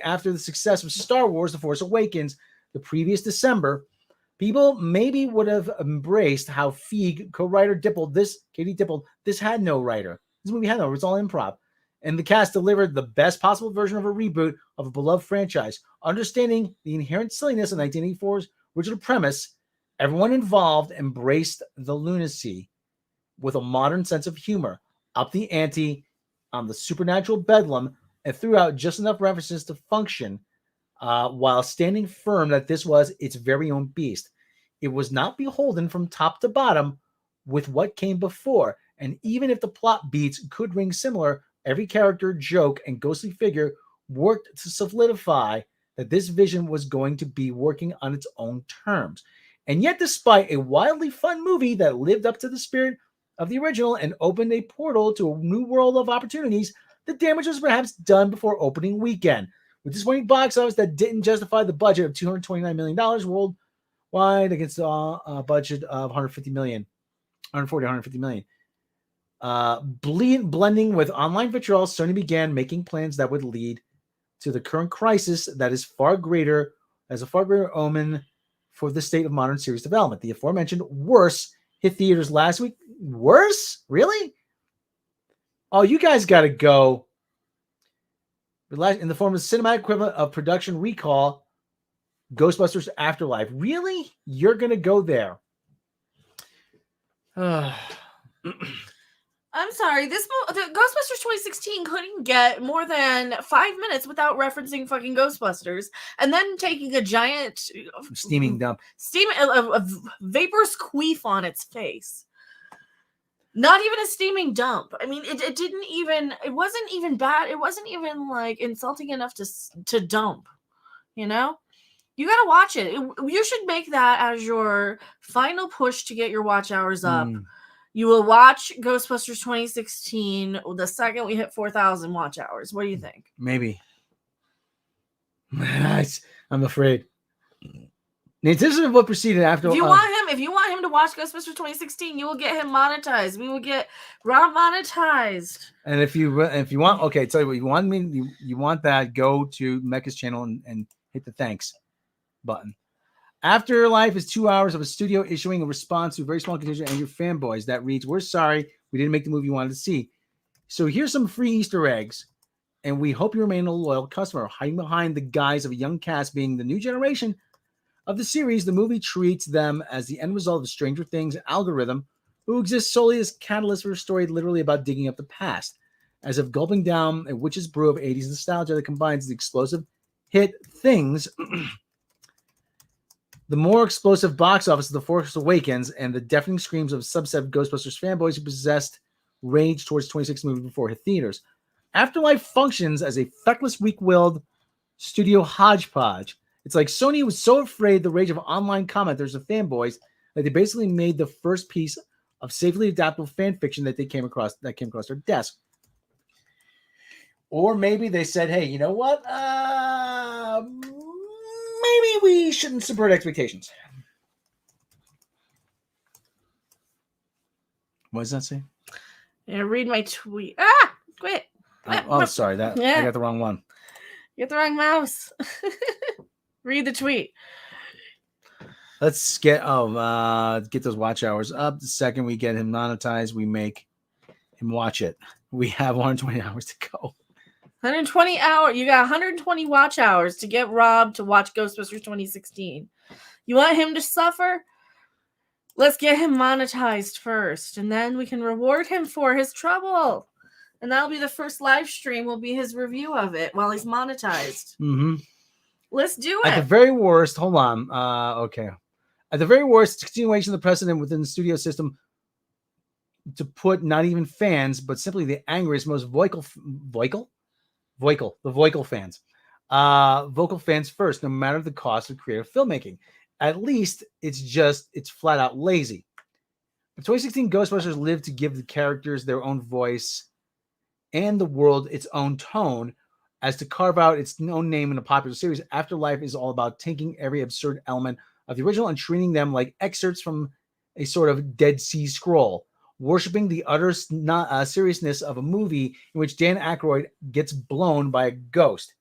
after the success of Star Wars The Force Awakens the previous December, people maybe would have embraced how Feig, co-writer Katie Dippold, this had no writer. This movie had no, it was all improv. And the cast delivered the best possible version of a reboot of a beloved franchise. Understanding the inherent silliness of 1984's original premise, everyone involved embraced the lunacy with a modern sense of humor, upped the ante on the supernatural bedlam, and threw out just enough references to function while standing firm that this was its very own beast. It was not beholden from top to bottom with what came before. And even if the plot beats could ring similar, every character, joke, and ghostly figure worked to solidify that this vision was going to be working on its own terms. And yet, despite a wildly fun movie that lived up to the spirit of the original and opened a portal to a new world of opportunities, the damage was perhaps done before opening weekend. With disappointing box office that didn't justify the budget of $229 million worldwide against a budget of $150 million. Blending with online vitriol, Sony began making plans that would lead to the current crisis that is a far greater omen for the state of modern series development. The aforementioned Worse hit theaters last week. Worse? Really? Oh, you guys got to go. In the form of the cinematic equivalent of production recall, Ghostbusters Afterlife. Really? You're going to go there? I'm sorry, the Ghostbusters 2016 couldn't get more than 5 minutes without referencing fucking Ghostbusters, and then taking a giant steaming dump, a vaporous queef on its face. Not even a steaming dump. I mean, it didn't even. It wasn't even bad. It wasn't even like insulting enough to dump. You know, you gotta watch it. You should make that as your final push to get your watch hours up. You will watch Ghostbusters 2016 the second we hit 4,000 watch hours. What do you think? Maybe. I'm afraid. The anticipation of what proceeded after. If you want him to watch Ghostbusters 2016, you will get him monetized. We will get Rob monetized. And if you want, okay, tell you what, you want that, go to Mecca's channel and hit the thanks button. Afterlife is 2 hours of a studio issuing a response to a very small contingent of angry fanboys that reads, "We're sorry, we didn't make the movie you wanted to see. So here's some free Easter eggs, and we hope you remain a loyal customer." Hiding behind the guise of a young cast being the new generation of the series, the movie treats them as the end result of Stranger Things algorithm, who exists solely as catalyst for a story literally about digging up the past, as if gulping down a witch's brew of 80s nostalgia that combines the explosive hit Things, the more explosive box office of The Force Awakens, and the deafening screams of a subset of Ghostbusters fanboys who possessed rage towards 26 movie before it hit theaters. Afterlife functions as a feckless, weak-willed studio hodgepodge. It's like Sony was so afraid of the rage of online commenters and fanboys that they basically made the first piece of safely adaptable fan fiction that came across their desk. Or maybe they said, "Hey, you know what? Maybe we shouldn't subvert expectations." What does that say? Yeah, read my tweet. Quit. Sorry, I got the wrong one. You got the wrong mouse. Read the tweet. Let's get those watch hours up. The second we get him monetized, we make him watch it. We have 120 hours to go. 120 hours. You got 120 watch hours to get Rob to watch Ghostbusters 2016. You want him to suffer? Let's get him monetized first, and then we can reward him for his trouble. And that'll be the first live stream. Will be his review of it while he's monetized. Mm-hmm. Let's do it. At the very worst, hold on. Okay. At the very worst, it's a continuation of the precedent within the studio system to put not even fans, but simply the angriest, most vocal fans, vocal fans first, no matter the cost of creative filmmaking. At least it's flat out lazy. The 2016 Ghostbusters lived to give the characters their own voice and the world its own tone, as to carve out its own name in a popular series. Afterlife is all about taking every absurd element of the original and treating them like excerpts from a sort of Dead Sea Scroll, worshipping the utter seriousness of a movie in which Dan Aykroyd gets blown by a ghost.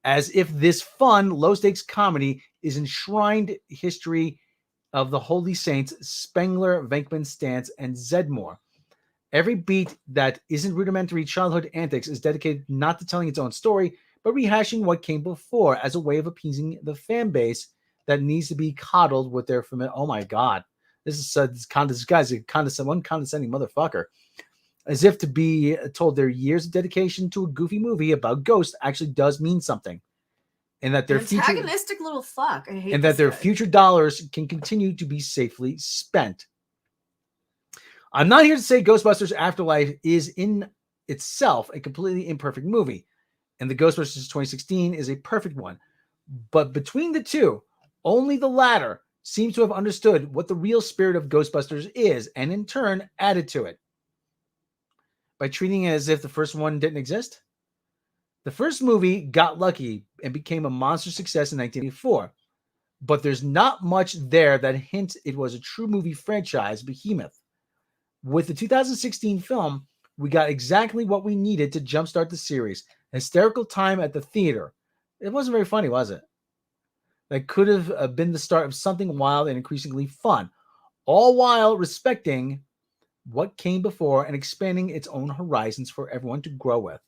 As if this fun, low-stakes comedy is enshrined history of the Holy Saints, Spengler, Venkman, Stantz, and Zedmore. Every beat that isn't rudimentary childhood antics is dedicated not to telling its own story, but rehashing what came before as a way of appeasing the fan base that needs to be coddled with their familiar. Oh my God, this guy's a condescending motherfucker. As if to be told their years of dedication to a goofy movie about ghosts actually does mean something, and that their antagonistic little fuck. I hate and that their guy. future dollars can continue to be safely spent. I'm not here to say Ghostbusters Afterlife is in itself a completely imperfect movie, and the Ghostbusters 2016 is a perfect one. But between the two, only the latter seems to have understood what the real spirit of Ghostbusters is, and in turn added to it by treating it as if the first one didn't exist. The first movie got lucky and became a monster success in 1984, but there's not much there that hints it was a true movie franchise behemoth. With the 2016 film, we got exactly what we needed to jumpstart the series. Hysterical time at the theater. It wasn't very funny, was it? That could have been the start of something wild and increasingly fun, all while respecting what came before and expanding its own horizons for everyone to grow with.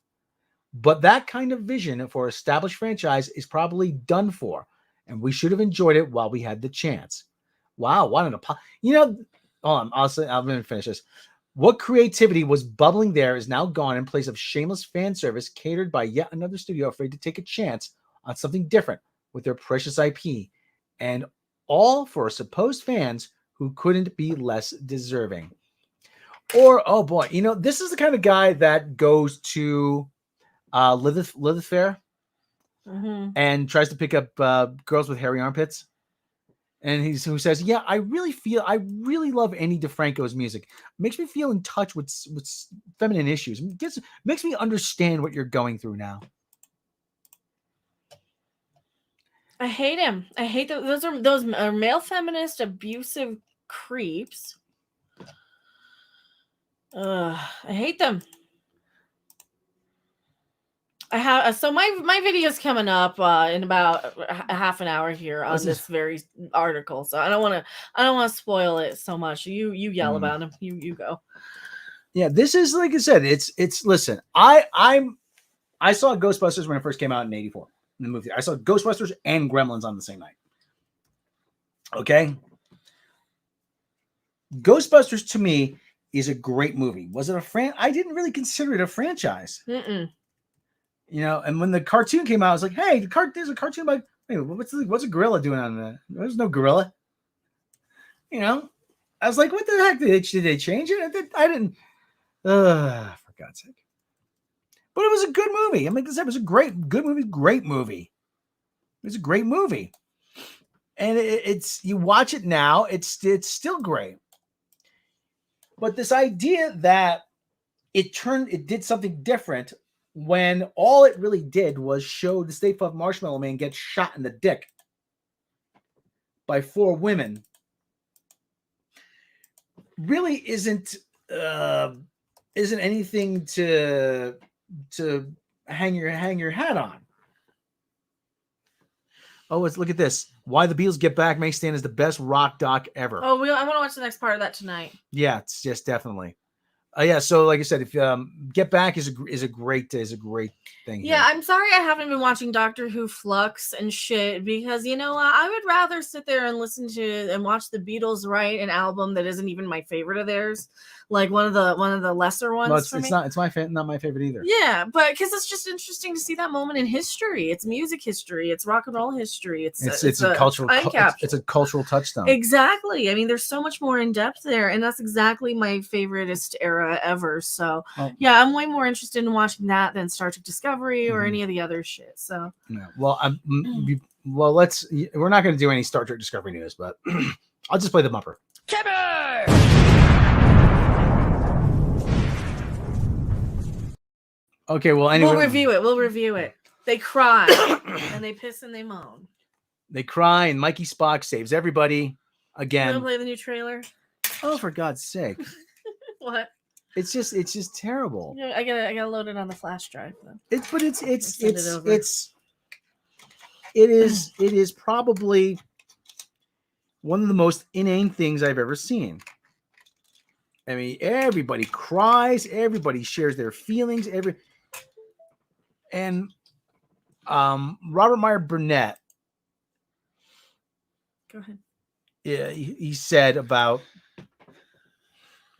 But that kind of vision for established franchise is probably done for, and we should have enjoyed it while we had the chance. Wow, what an apology. Hold on, I'm going to finish this. What creativity was bubbling there is now gone in place of shameless fan service catered by yet another studio afraid to take a chance on something different with their precious IP, and all for supposed fans who couldn't be less deserving. Or, oh boy, this is the kind of guy that goes to Lilith Fair and tries to pick up girls with hairy armpits. And who says, yeah, I really love Andy DeFranco's music. It makes me feel in touch with feminine issues. Makes me understand what you're going through now. I hate him. I hate those are male feminist abusive creeps. I hate them. I have my video's coming up in about a half an hour here on this very article, so I don't want to spoil it so much. You yell about him. You go. Yeah, this is, like I said, it's listen. I saw Ghostbusters when it first came out in '84 in the movie. I saw Ghostbusters and Gremlins on the same night. Okay, Ghostbusters to me is a great movie. Was it I didn't really consider it a franchise. And when the cartoon came out, I was like, hey, there's a cartoon about, hey, what's a gorilla doing on that? There's no gorilla. I was like, what the heck? Did they change it? I didn't. For God's sake. But it was a good movie. I mean, it was a good movie. It was a great movie. And it's you watch it now, it's still great. But this idea that it did something different when all it really did was show the Stay Puft Marshmallow Man get shot in the dick by 4 women really isn't anything to hang your hat on. Oh, look at this. Why the Beatles Get Back may stand as the best rock doc ever. Oh, I want to watch the next part of that tonight. Yeah, it's just definitely. Yeah. So, like I said, if Get Back is a great thing. Yeah, here. I'm sorry I haven't been watching Doctor Who Flux and shit because you know what? I would rather sit there and listen to and watch the Beatles write an album that isn't even my favorite of theirs, like one of the lesser ones. Well, for it's me. not not my favorite either. Yeah, but because it's just interesting to see that moment in history. It's music history. It's rock and roll history. It's a cultural time capsule. it's a cultural touchstone. Exactly. I mean, there's so much more in depth there, and that's exactly my favoriteest era ever. So, yeah, I'm way more interested in watching that than Star Trek Discovery or any of the other shit. So, yeah. Well, we're not going to do any Star Trek Discovery news, but I'll just play the bumper. Okay. Well, anyway, we'll review it. They cry and they piss and they moan. They cry, and Mikey Spock saves everybody again. You want to play the new trailer? Oh, for God's sake! What? It's just terrible. Yeah, I gotta load it on the flash drive though. It is probably one of the most inane things I've ever seen. I mean, everybody cries, everybody shares their feelings, and Robert Meyer Burnett. Go ahead. Yeah, he said about.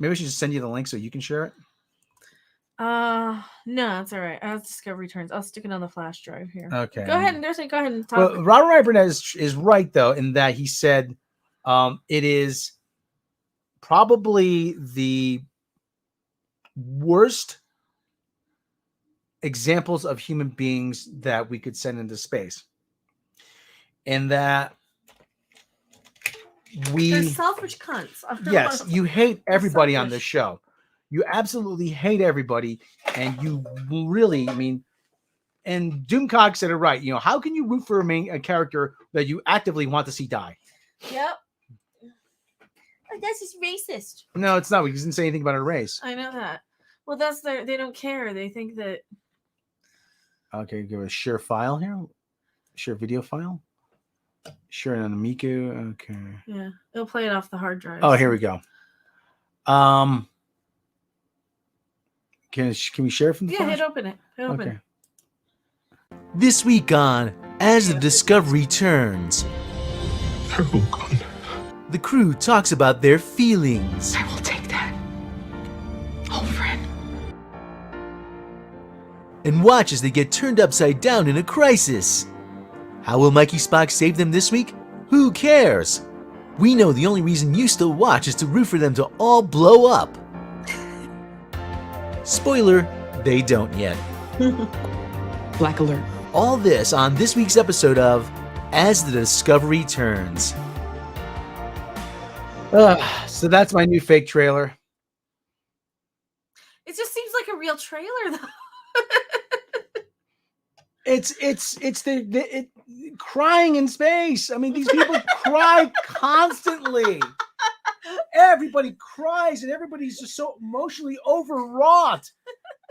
Maybe I should just send you the link so you can share it. No, it's all right. As Discovery turns, I'll stick it on the flash drive here. Okay. Go ahead and talk. Well, Robert Meyer Burnett is right though in that he said it is probably the worst examples of human beings that we could send into space, and that They're selfish cunts. Yes, you hate everybody on this show. You absolutely hate everybody, and you really, I mean, and Doomcock said it right. You know, how can you root for a character that you actively want to see die? Yep. Oh, that's just racist. No, it's not. He doesn't say anything about a race. I know that. Well, that's they don't care. They think that. Okay, give a share file here. Share video file. Share it on Miku. Okay. Yeah, it'll play it off the hard drive. Oh, here we go. Can we share it from the Yeah, flash? hit open it. Okay. This week on As the Discovery Turns, They're all gone. the crew talks about their feelings. I will take that. Old friend. And watch as they get turned upside down in a crisis. How will Mikey Spock save them this week? Who cares? We know the only reason you still watch is to root for them to all blow up. Spoiler, they don't yet. Black alert. All this on this week's episode of As the Discovery Turns. So that's my new fake trailer. It just seems like a real trailer, though. It's the crying in space. I mean, these people cry constantly. Everybody cries, and everybody's just so emotionally overwrought.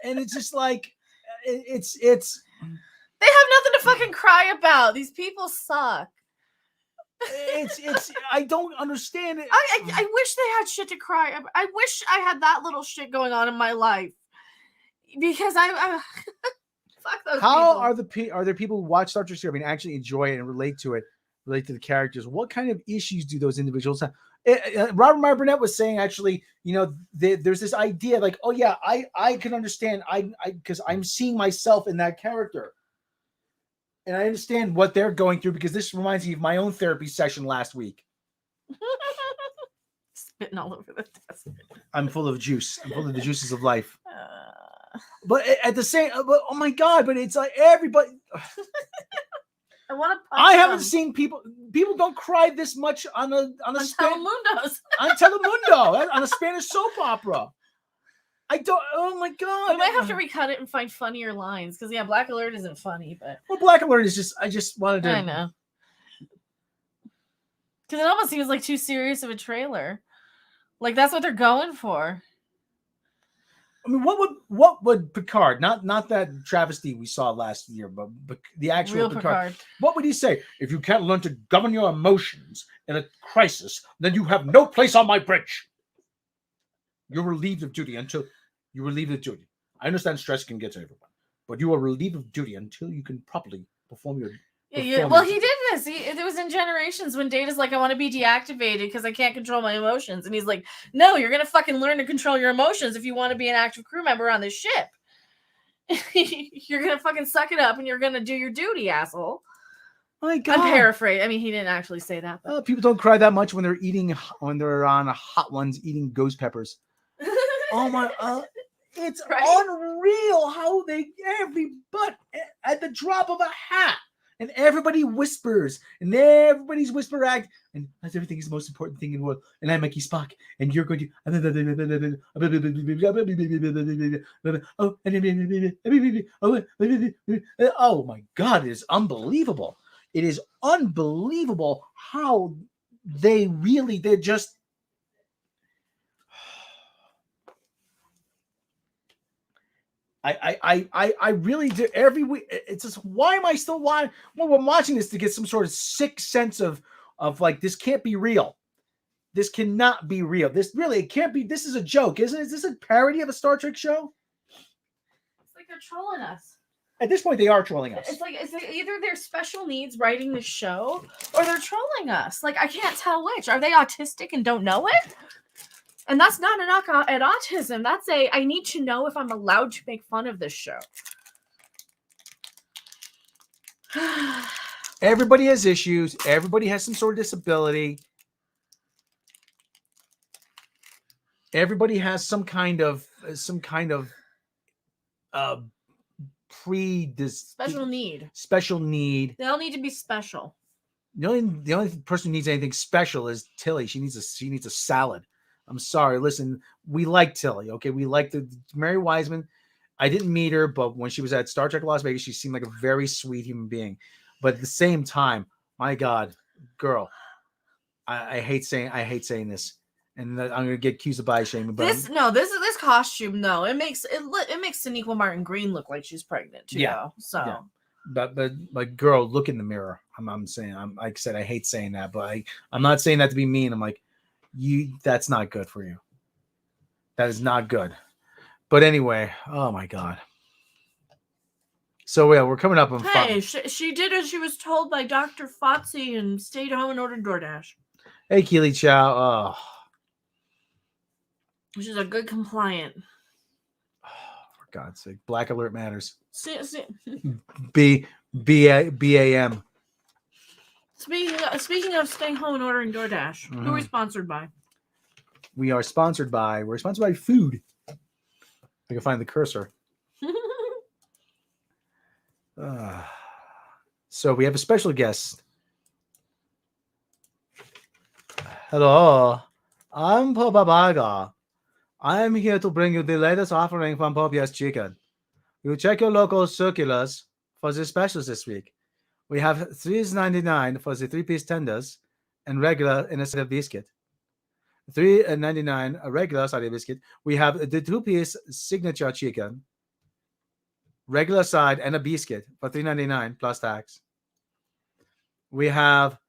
And it's just like it's. They have nothing to fucking cry about. These people suck. It's. I don't understand it. I wish they had shit to cry about. I wish I had that little shit going on in my life because I fuck those. How people. are there people who watch Star Trek Discovery and actually enjoy it and relate to the characters? What kind of issues do those individuals have? Robert Meyer Burnett was saying actually, you know, there's this idea like, oh yeah, I can understand, because I'm seeing myself in that character, and I understand what they're going through because this reminds me of my own therapy session last week. Spitting all over the desk. I'm full of juice. I'm full of the juices of life. But at the same, but oh my god! But it's like everybody. I want to. I haven't seen people don't cry this much on Telemundos. on Telemundo on a Spanish soap opera. I don't. Oh my god! We might have to recut it and find funnier lines because Black Alert isn't funny, but well, Black Alert is just. I just wanted to. I know because it almost seems like too serious of a trailer. Like that's what they're going for. I mean, what would Picard, not that travesty we saw last year, but the actual Real Picard. What would he say? If you can't learn to govern your emotions in a crisis, then you have no place on my bridge. You're relieved of duty until you're relieved of duty. I understand stress can get to everyone, but you are relieved of duty until you can properly perform your. Yeah, well, he did this. It was in Generations when Data's like, I want to be deactivated because I can't control my emotions. And he's like, no, you're going to fucking learn to control your emotions if you want to be an active crew member on this ship. You're going to fucking suck it up and you're going to do your duty, asshole. My God. I'm paraphrasing. I mean, he didn't actually say that. People don't cry that much when they're on hot ones eating ghost peppers. Oh my, it's Right? unreal how everybody at the drop of a hat. And everybody whispers, and everybody's whisper act, and as everything is the most important thing in the world. And I'm Mikey Spock, and you're going to. Oh my God! It is unbelievable. It is unbelievable how they're just. I really do every week. It's just, why am I still watching? Well, we're watching this to get some sort of sick sense of like, this can't be real. This cannot be real. It can't be. This is a joke, isn't it? Is this a parody of a Star Trek show? It's like they're trolling us. At this point, they are trolling us. It's like either they're special needs writing the show or they're trolling us. Like, I can't tell which. Are they autistic and don't know it? And that's not a knock at autism. That's I need to know if I'm allowed to make fun of this show. Everybody has issues. Everybody has some sort of disability. Everybody has some kind of Special need. Special need. They all need to be special. The only person who needs anything special is Tilly. She needs a salad. I'm sorry. Listen, we like Tilly. Okay, we like the Mary Wiseman. I didn't meet her, but when she was at Star Trek Las Vegas, she seemed like a very sweet human being. But at the same time, my God, girl, I hate saying this, and I'm gonna get accused of body shaming. But this costume, no, it makes Sonequa Martin Green look like she's pregnant too. Yeah. So. Yeah. But girl, look in the mirror. I'm saying, like I said, I hate saying that, but I'm not saying that to be mean. I'm like, that's not good for you. That is not good. But anyway, oh my God. So yeah, we're coming up on. Hey, she did as she was told by Dr. Fotzi and stayed home and ordered DoorDash. Hey, Keely Chow. Oh. Which is a good compliant. For God's sake, Black Alert matters. BAM. Speaking of staying home and ordering DoorDash, who are we sponsored by? We're sponsored by food. I can find the cursor. So we have a special guest. Hello, I'm Popeye. I am here to bring you the latest offering from Popeye's Chicken. You check your local circulars for the specials this week. We have $3.99 for the 3-piece tenders and regular in a side of biscuit. $3.99 a regular side of biscuit. We have the 2-piece signature chicken, regular side and a biscuit for $3.99 plus tax. We have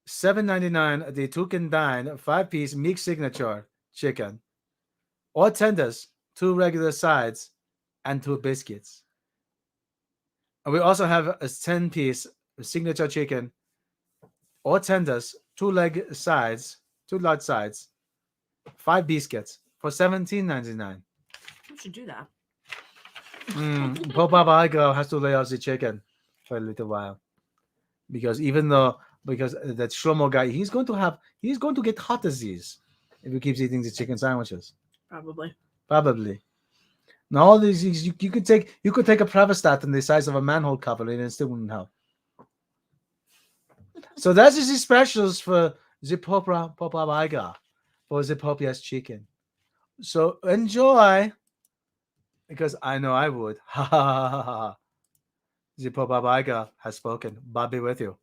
$7.99 the 2-can-dine 5-piece mixed signature chicken, or tenders, 2 regular sides, and 2 biscuits. And we also have a 10-piece signature chicken, or tenders, 2 leg sides, 2 large sides, 5 biscuits for $17.99. We should do that. Popeye girl has to lay off the chicken for a little while, because that Shlomo guy, he's going to get heart disease if he keeps eating the chicken sandwiches. Probably. Now all these you could take a Pravastatin the size of a manhole cover and it still wouldn't help. So that's the specials for the Popeye for the Popeye's chicken. So enjoy, because I know I would. Ha ha ha ha. The Popeye has spoken. Bob be with you,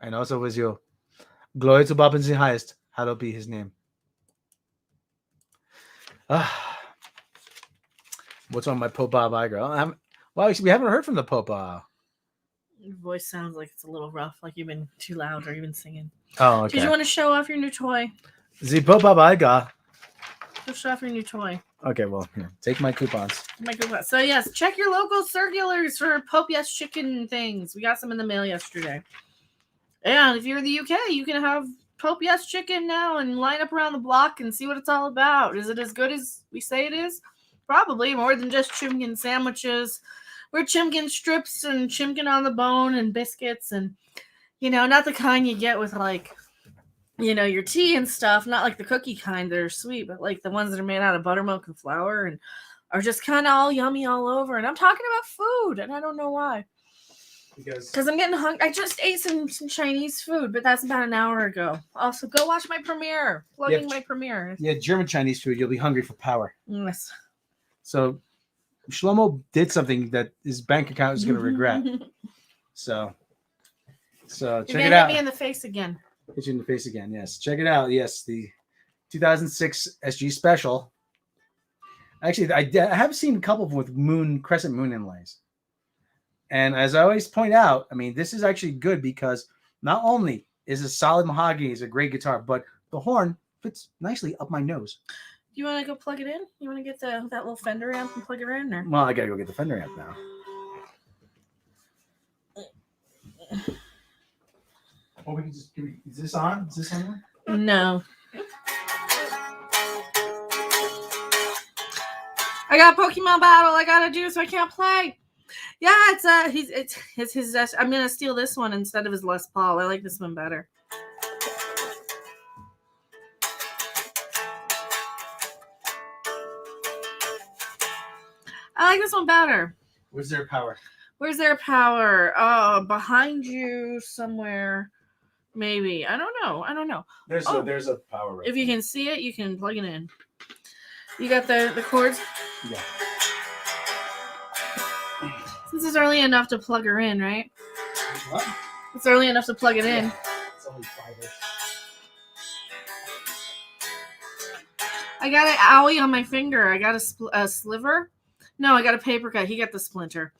and also with you. Glory to Bob in the highest. Hallowed be his name. What's on my Popeye girl? We haven't heard from the Popeye. Your voice sounds like it's a little rough, like you've been too loud or you've been singing. Oh, okay. Did you want to show off your new toy? The Popeye. Go show off your new toy. Okay, well, here, take my coupons. So yes, check your local circulars for Popeyes chicken things. We got some in the mail yesterday. And if you're in the UK, you can have Popeyes chicken now and line up around the block and see what it's all about. Is it as good as we say it is? Probably more than just chimkin sandwiches. We're chimkin strips and chimkin on the bone and biscuits and, not the kind you get with like, your tea and stuff. Not like the cookie kind that are sweet, but like the ones that are made out of buttermilk and flour and are just kind of all yummy all over. And I'm talking about food, and I don't know why. Because I'm getting hungry. I just ate some Chinese food, but that's about an hour ago. Also, go watch my premiere. Plugging my premiere. Yeah, German Chinese food. You'll be hungry for power. Yes. So, Shlomo did something that his bank account is going to regret. So check it out. Hit me in the face again. Hit you in the face again. Yes, check it out. Yes, the 2006 SG special. Actually, I have seen a couple of them with crescent moon inlays. And as I always point out, I mean, this is actually good because not only is a solid mahogany is a great guitar, but the horn fits nicely up my nose. You want to go plug it in? You want to get that little Fender amp and plug it in? Or? Well, I got to go get the Fender amp now. Or we can just is this on? Is this on? No. I got Pokemon battle I gotta do, so I can't play. Yeah, it's his. I'm gonna steal this one instead of his Les Paul. I like this one better. I like this one better. Where's their power? Where's their power? Oh, behind you somewhere. Maybe. I don't know. There's a power right if you can see it, you can plug it in. You got the cords? Yeah. This is early enough to plug her in, right? What? It's early enough to plug it in. It's only 5-ish. I got an owie on my finger. I got a sliver. No, I got a paper cut. He got the splinter.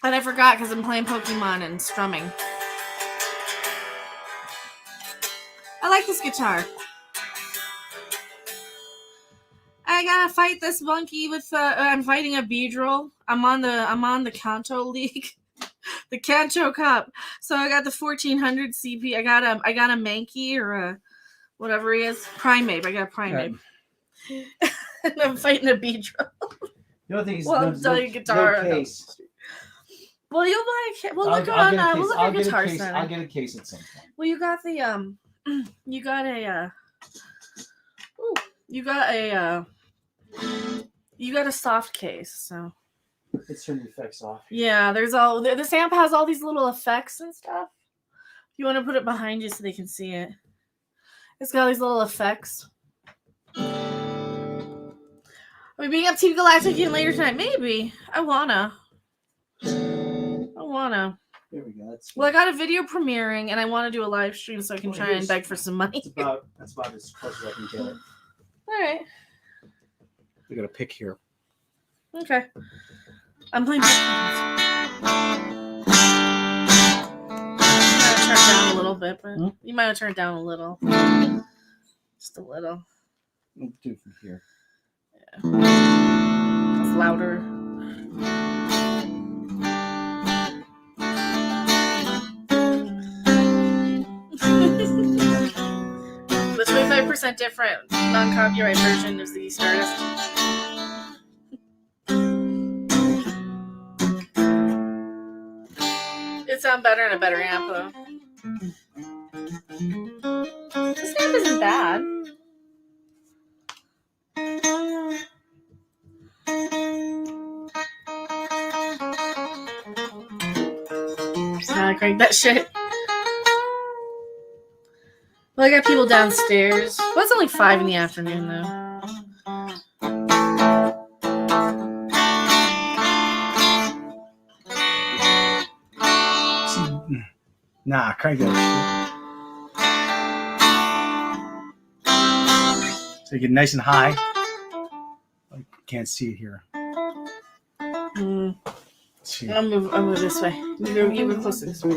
And I forgot because I'm playing Pokemon and strumming. I like this guitar. I gotta fight this monkey with. I'm fighting a Beedrill. I'm on the Kanto League, the Kanto Cup. So I got the 1400 CP. I got a Mankey or a whatever he is. Primeape. I got a Primeape. Right. And I'm fighting a Beedrill. The other thing is I'm selling guitar. No case. Well, you'll buy a case. We'll look on. We'll look at Guitar Center. I'll get a case at some point. Well, you got the you got a you got a soft case, so Let's turn the effects off. yeah. There's all this amp has all these little effects and stuff. You want to put it behind you so they can see it. It's got all these little effects. Are we being up TV Galactic again later tonight? Maybe. I wanna. There we go. Well, I got a video premiering, and I want to do a live stream so I can try and beg for some money. That's about as close as I can get it. All right. We got a pick here. Okay. I'm playing Pokemon. You might have turned down a little bit, but you might have turned down a little. Just a little. We'll do it from here. Yeah. It's louder. The 25% different non-copyright version is the Stardust. It sounds better in a better amp, though. This amp isn't bad. Gotta crank that shit. Well, I got people downstairs. Well, it's only 5 in the afternoon, though. Nah, crank that. So you get nice and high. I can't see it here. I'll move this way. You go closer this way.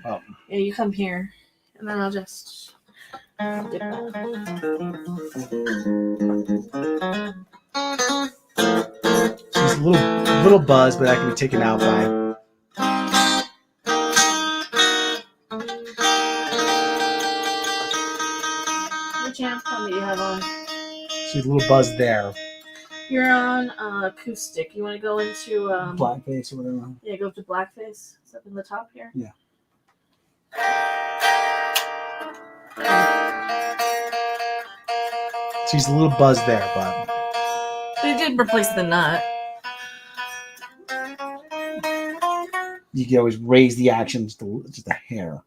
Oh. Yeah, you come here. And then I'll just Dip that. She's a little buzzed, but that can be taken out by. Which anthem do you have on? She's a little buzzed there. You're on acoustic. You want to go into Blackface or whatever. Yeah, go to blackface. It's up in the top here. Yeah. She's a little buzzed there, but They did replace the nut. you can always raise the action just a hair.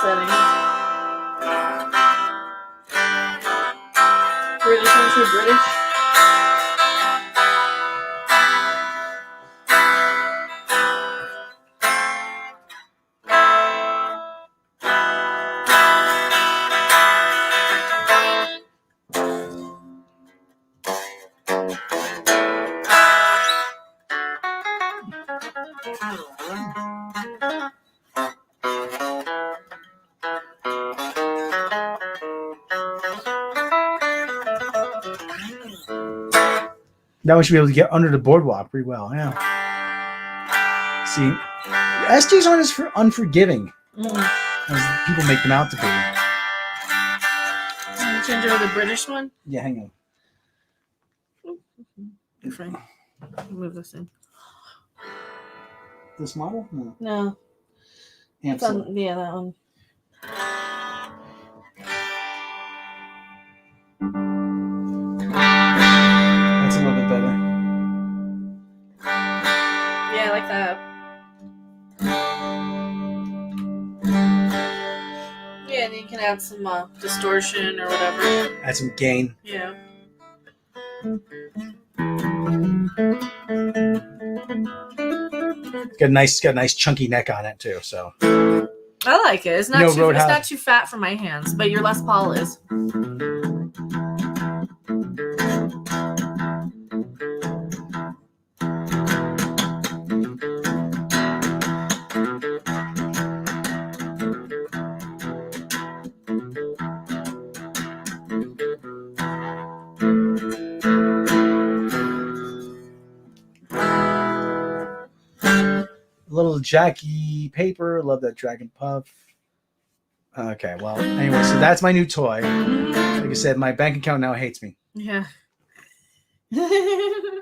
Setting. British into British. Now we should be able to get under the boardwalk pretty well. Yeah. See, SJs aren't as unforgiving as people make them out to be. Change over the British one. Yeah, hang on. You're fine. Move this in. This model? No. No. It's on, yeah, that one. That's a little bit better. Yeah, I like that. Yeah, and you can add some distortion or whatever. Add some gain. Yeah. Got a nice chunky neck on it too. So I like it. It's not No, too. It's Roadhouse. not too fat for my hands, but your Les Paul is. little Jackie paper. Love that Dragon Puff. Okay, well, anyway, so that's my new toy. Like I said, my bank account now hates me. Yeah. That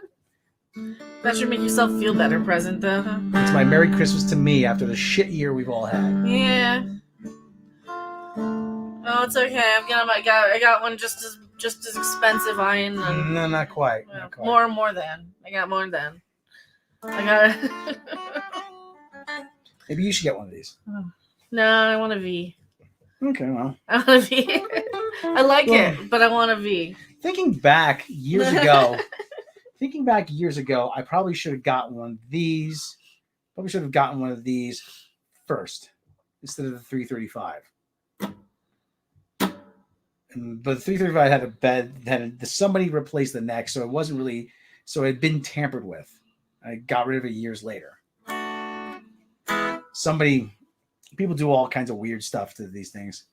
should make yourself feel better, present though. Huh? It's my Merry Christmas to me after the shit year we've all had. Yeah. Oh, it's okay. I got one just as expensive. No, not quite. Well, Not quite. more than. I got more than. I got. Maybe you should get one of these. No, I want a V. Okay, well. I want a V. I like it, but I want a V. Thinking back years ago, I probably should have gotten one of these. Probably should have gotten one of these first instead of the 335. But the 335 had a bed, somebody replaced the neck, so it wasn't really, so it had been tampered with. I got rid of it years later. People do all kinds of weird stuff to these things.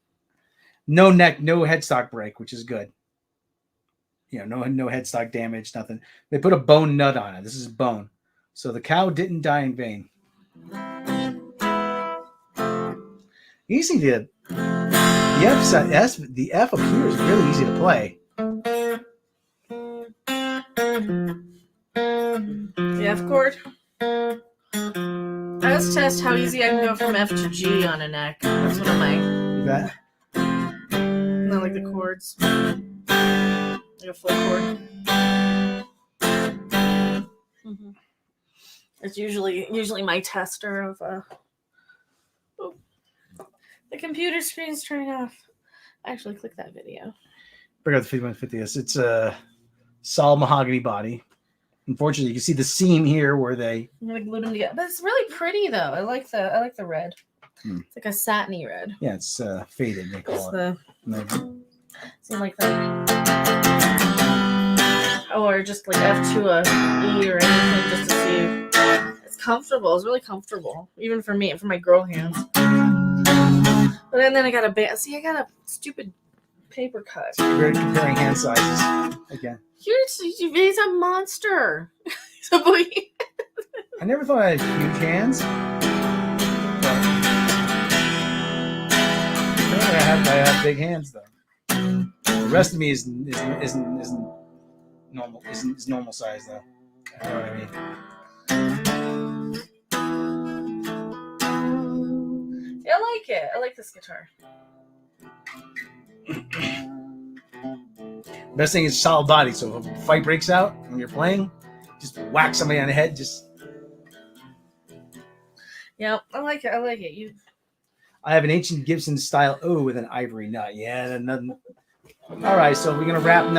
No neck, no headstock break, which is good. You know, no headstock damage, nothing. They put a bone nut on it. This is bone. So the cow didn't die in vain. Easy to... The F up here is really easy to play. The F chord. Let's test how easy I can go from F to G on a neck. That's one of my. You bet. Not like the chords. Like a full chord. Mm-hmm. It's usually my tester of Oh. The computer screen's turning off. Actually, click that video. Bring out the 5150S. It's a solid mahogany body. Unfortunately, you can see the seam here where they. I'm gonna glue them together. But it's really pretty though. I like the red. It's like a satiny red. Yeah, it's faded. They call it. Something like that. Or just like F to a E or anything just to see. comfortable. It's really comfortable, even for me, for my girl hands. But then I got I got a stupid paper cut. We're comparing hand sizes again. He's a monster. He's a boy. I never thought I had huge hands. I have big hands though. The rest of me isn't normal. Isn't normal size though. You know what I mean? Yeah, I like it. I like this guitar. Best thing is solid body. So if a fight breaks out when you're playing, just whack somebody on the head. Yeah, I like it. I like it. I have an ancient Gibson style O with an ivory nut. Yeah, nothing. All right, so we're gonna wrap it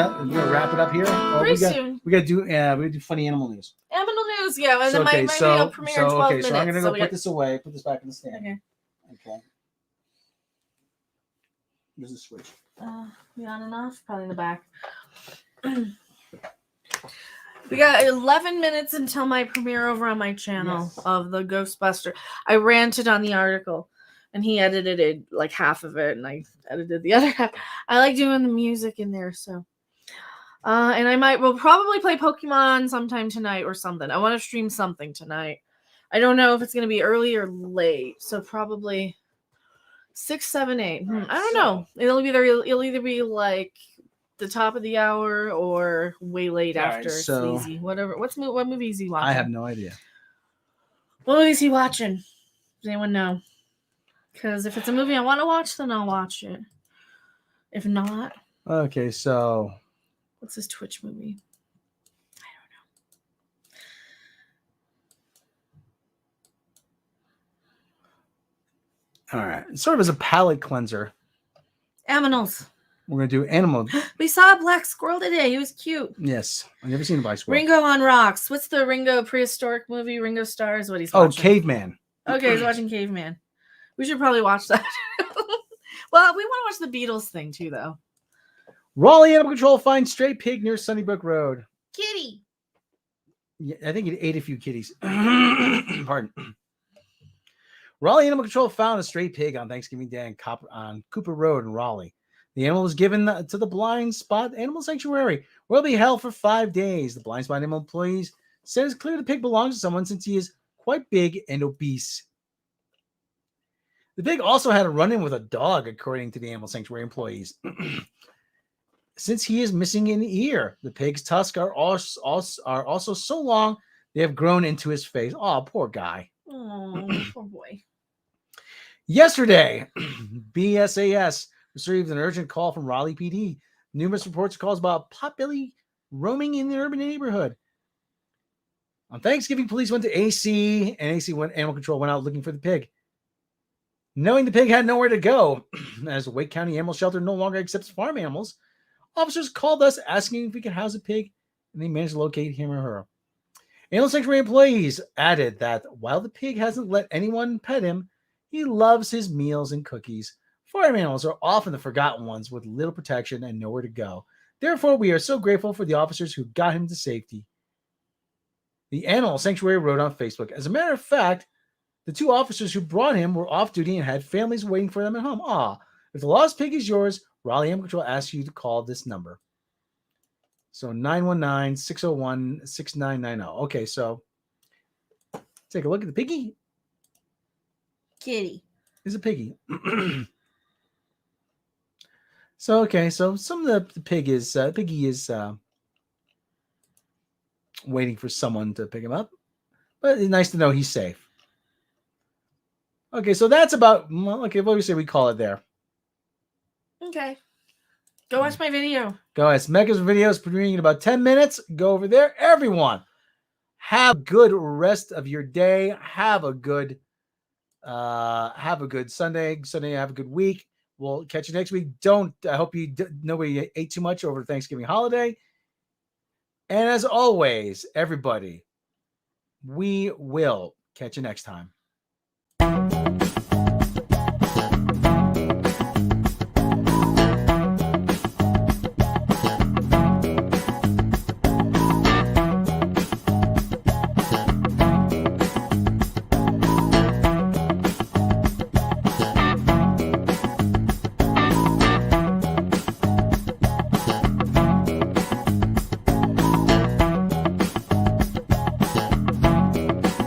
up here. Pretty soon. We gotta do funny animal news. Animal news, yeah. And then my video premiere in 12 minutes. So I'm gonna go put this away. Put this back in the stand. Okay. There's a switch. We on and off? Probably in the back. We got 11 minutes until my premiere over on my channel of the Ghostbusters. I ranted on the article, and he edited it, like half of it, and I edited the other half. I like doing the music in there, so. And we'll probably play Pokemon sometime tonight or something. I want to stream something tonight. I don't know if it's going to be early or late, so probably 6, 7, 8. I don't know. It'll either be like the top of the hour or way late after. Right, so it's easy. Whatever. What movie is he watching? I have no idea. What movie is he watching? Does anyone know? Because if it's a movie I want to watch, then I'll watch it. If not, okay. So, what's his Twitch movie? I don't know. All right. Sort of as a palate cleanser. Aminals. We're going to do animal. We saw a black squirrel today. He was cute. Yes. I've never seen a black squirrel. Ringo on Rocks. What's the Ringo prehistoric movie? Ringo Stars? What he's watching? Oh, Caveman. Okay, he's watching Caveman. We should probably watch that. Well, we want to watch the Beatles thing too, though. Raleigh Animal Control finds stray pig near Sunnybrook Road. Kitty. Yeah, I think it ate a few kitties. Pardon. Raleigh Animal Control found a stray pig on Thanksgiving Day on Cooper Road in Raleigh. The animal was given to the Blind Spot Animal Sanctuary, where it'll be held for 5 days. The Blind Spot Animal employees said it's clear the pig belongs to someone since he is quite big and obese. The pig also had a run-in with a dog, according to the Animal Sanctuary employees. Since he is missing an ear, the pig's tusks are also so long they have grown into his face. Oh, poor guy. Oh, poor boy. Yesterday, BSAS received an urgent call from Raleigh PD. Numerous reports of calls about potbelly roaming in the urban neighborhood. On Thanksgiving, police went to AC, and Animal Control went out looking for the pig. Knowing the pig had nowhere to go, as the Wake County Animal Shelter no longer accepts farm animals, officers called us asking if we could house a pig, and they managed to locate him or her. Animal Sanctuary employees added that while the pig hasn't let anyone pet him, he loves his meals and cookies. Farm animals are often the forgotten ones with little protection and nowhere to go. Therefore, we are so grateful for the officers who got him to safety. The Animal Sanctuary wrote on Facebook, as a matter of fact, the 2 officers who brought him were off duty and had families waiting for them at home. If the lost pig is yours, Raleigh Animal Control asks you to call this number. So 919-601-6990. Okay, so take a look at the piggy. Kitty. Is a piggy. So some of the piggy is waiting for someone to pick him up, but it's nice to know he's safe. Okay, so that's about what do we say we call it there? Okay. Go watch my video. Go ahead. Mecha's video is premiering in about 10 minutes. Go over there. Everyone, have a good rest of your day. Have a good Sunday. Have a good week. We'll catch you next week. I hope nobody ate too much over the Thanksgiving holiday. And as always, everybody, we will catch you next time.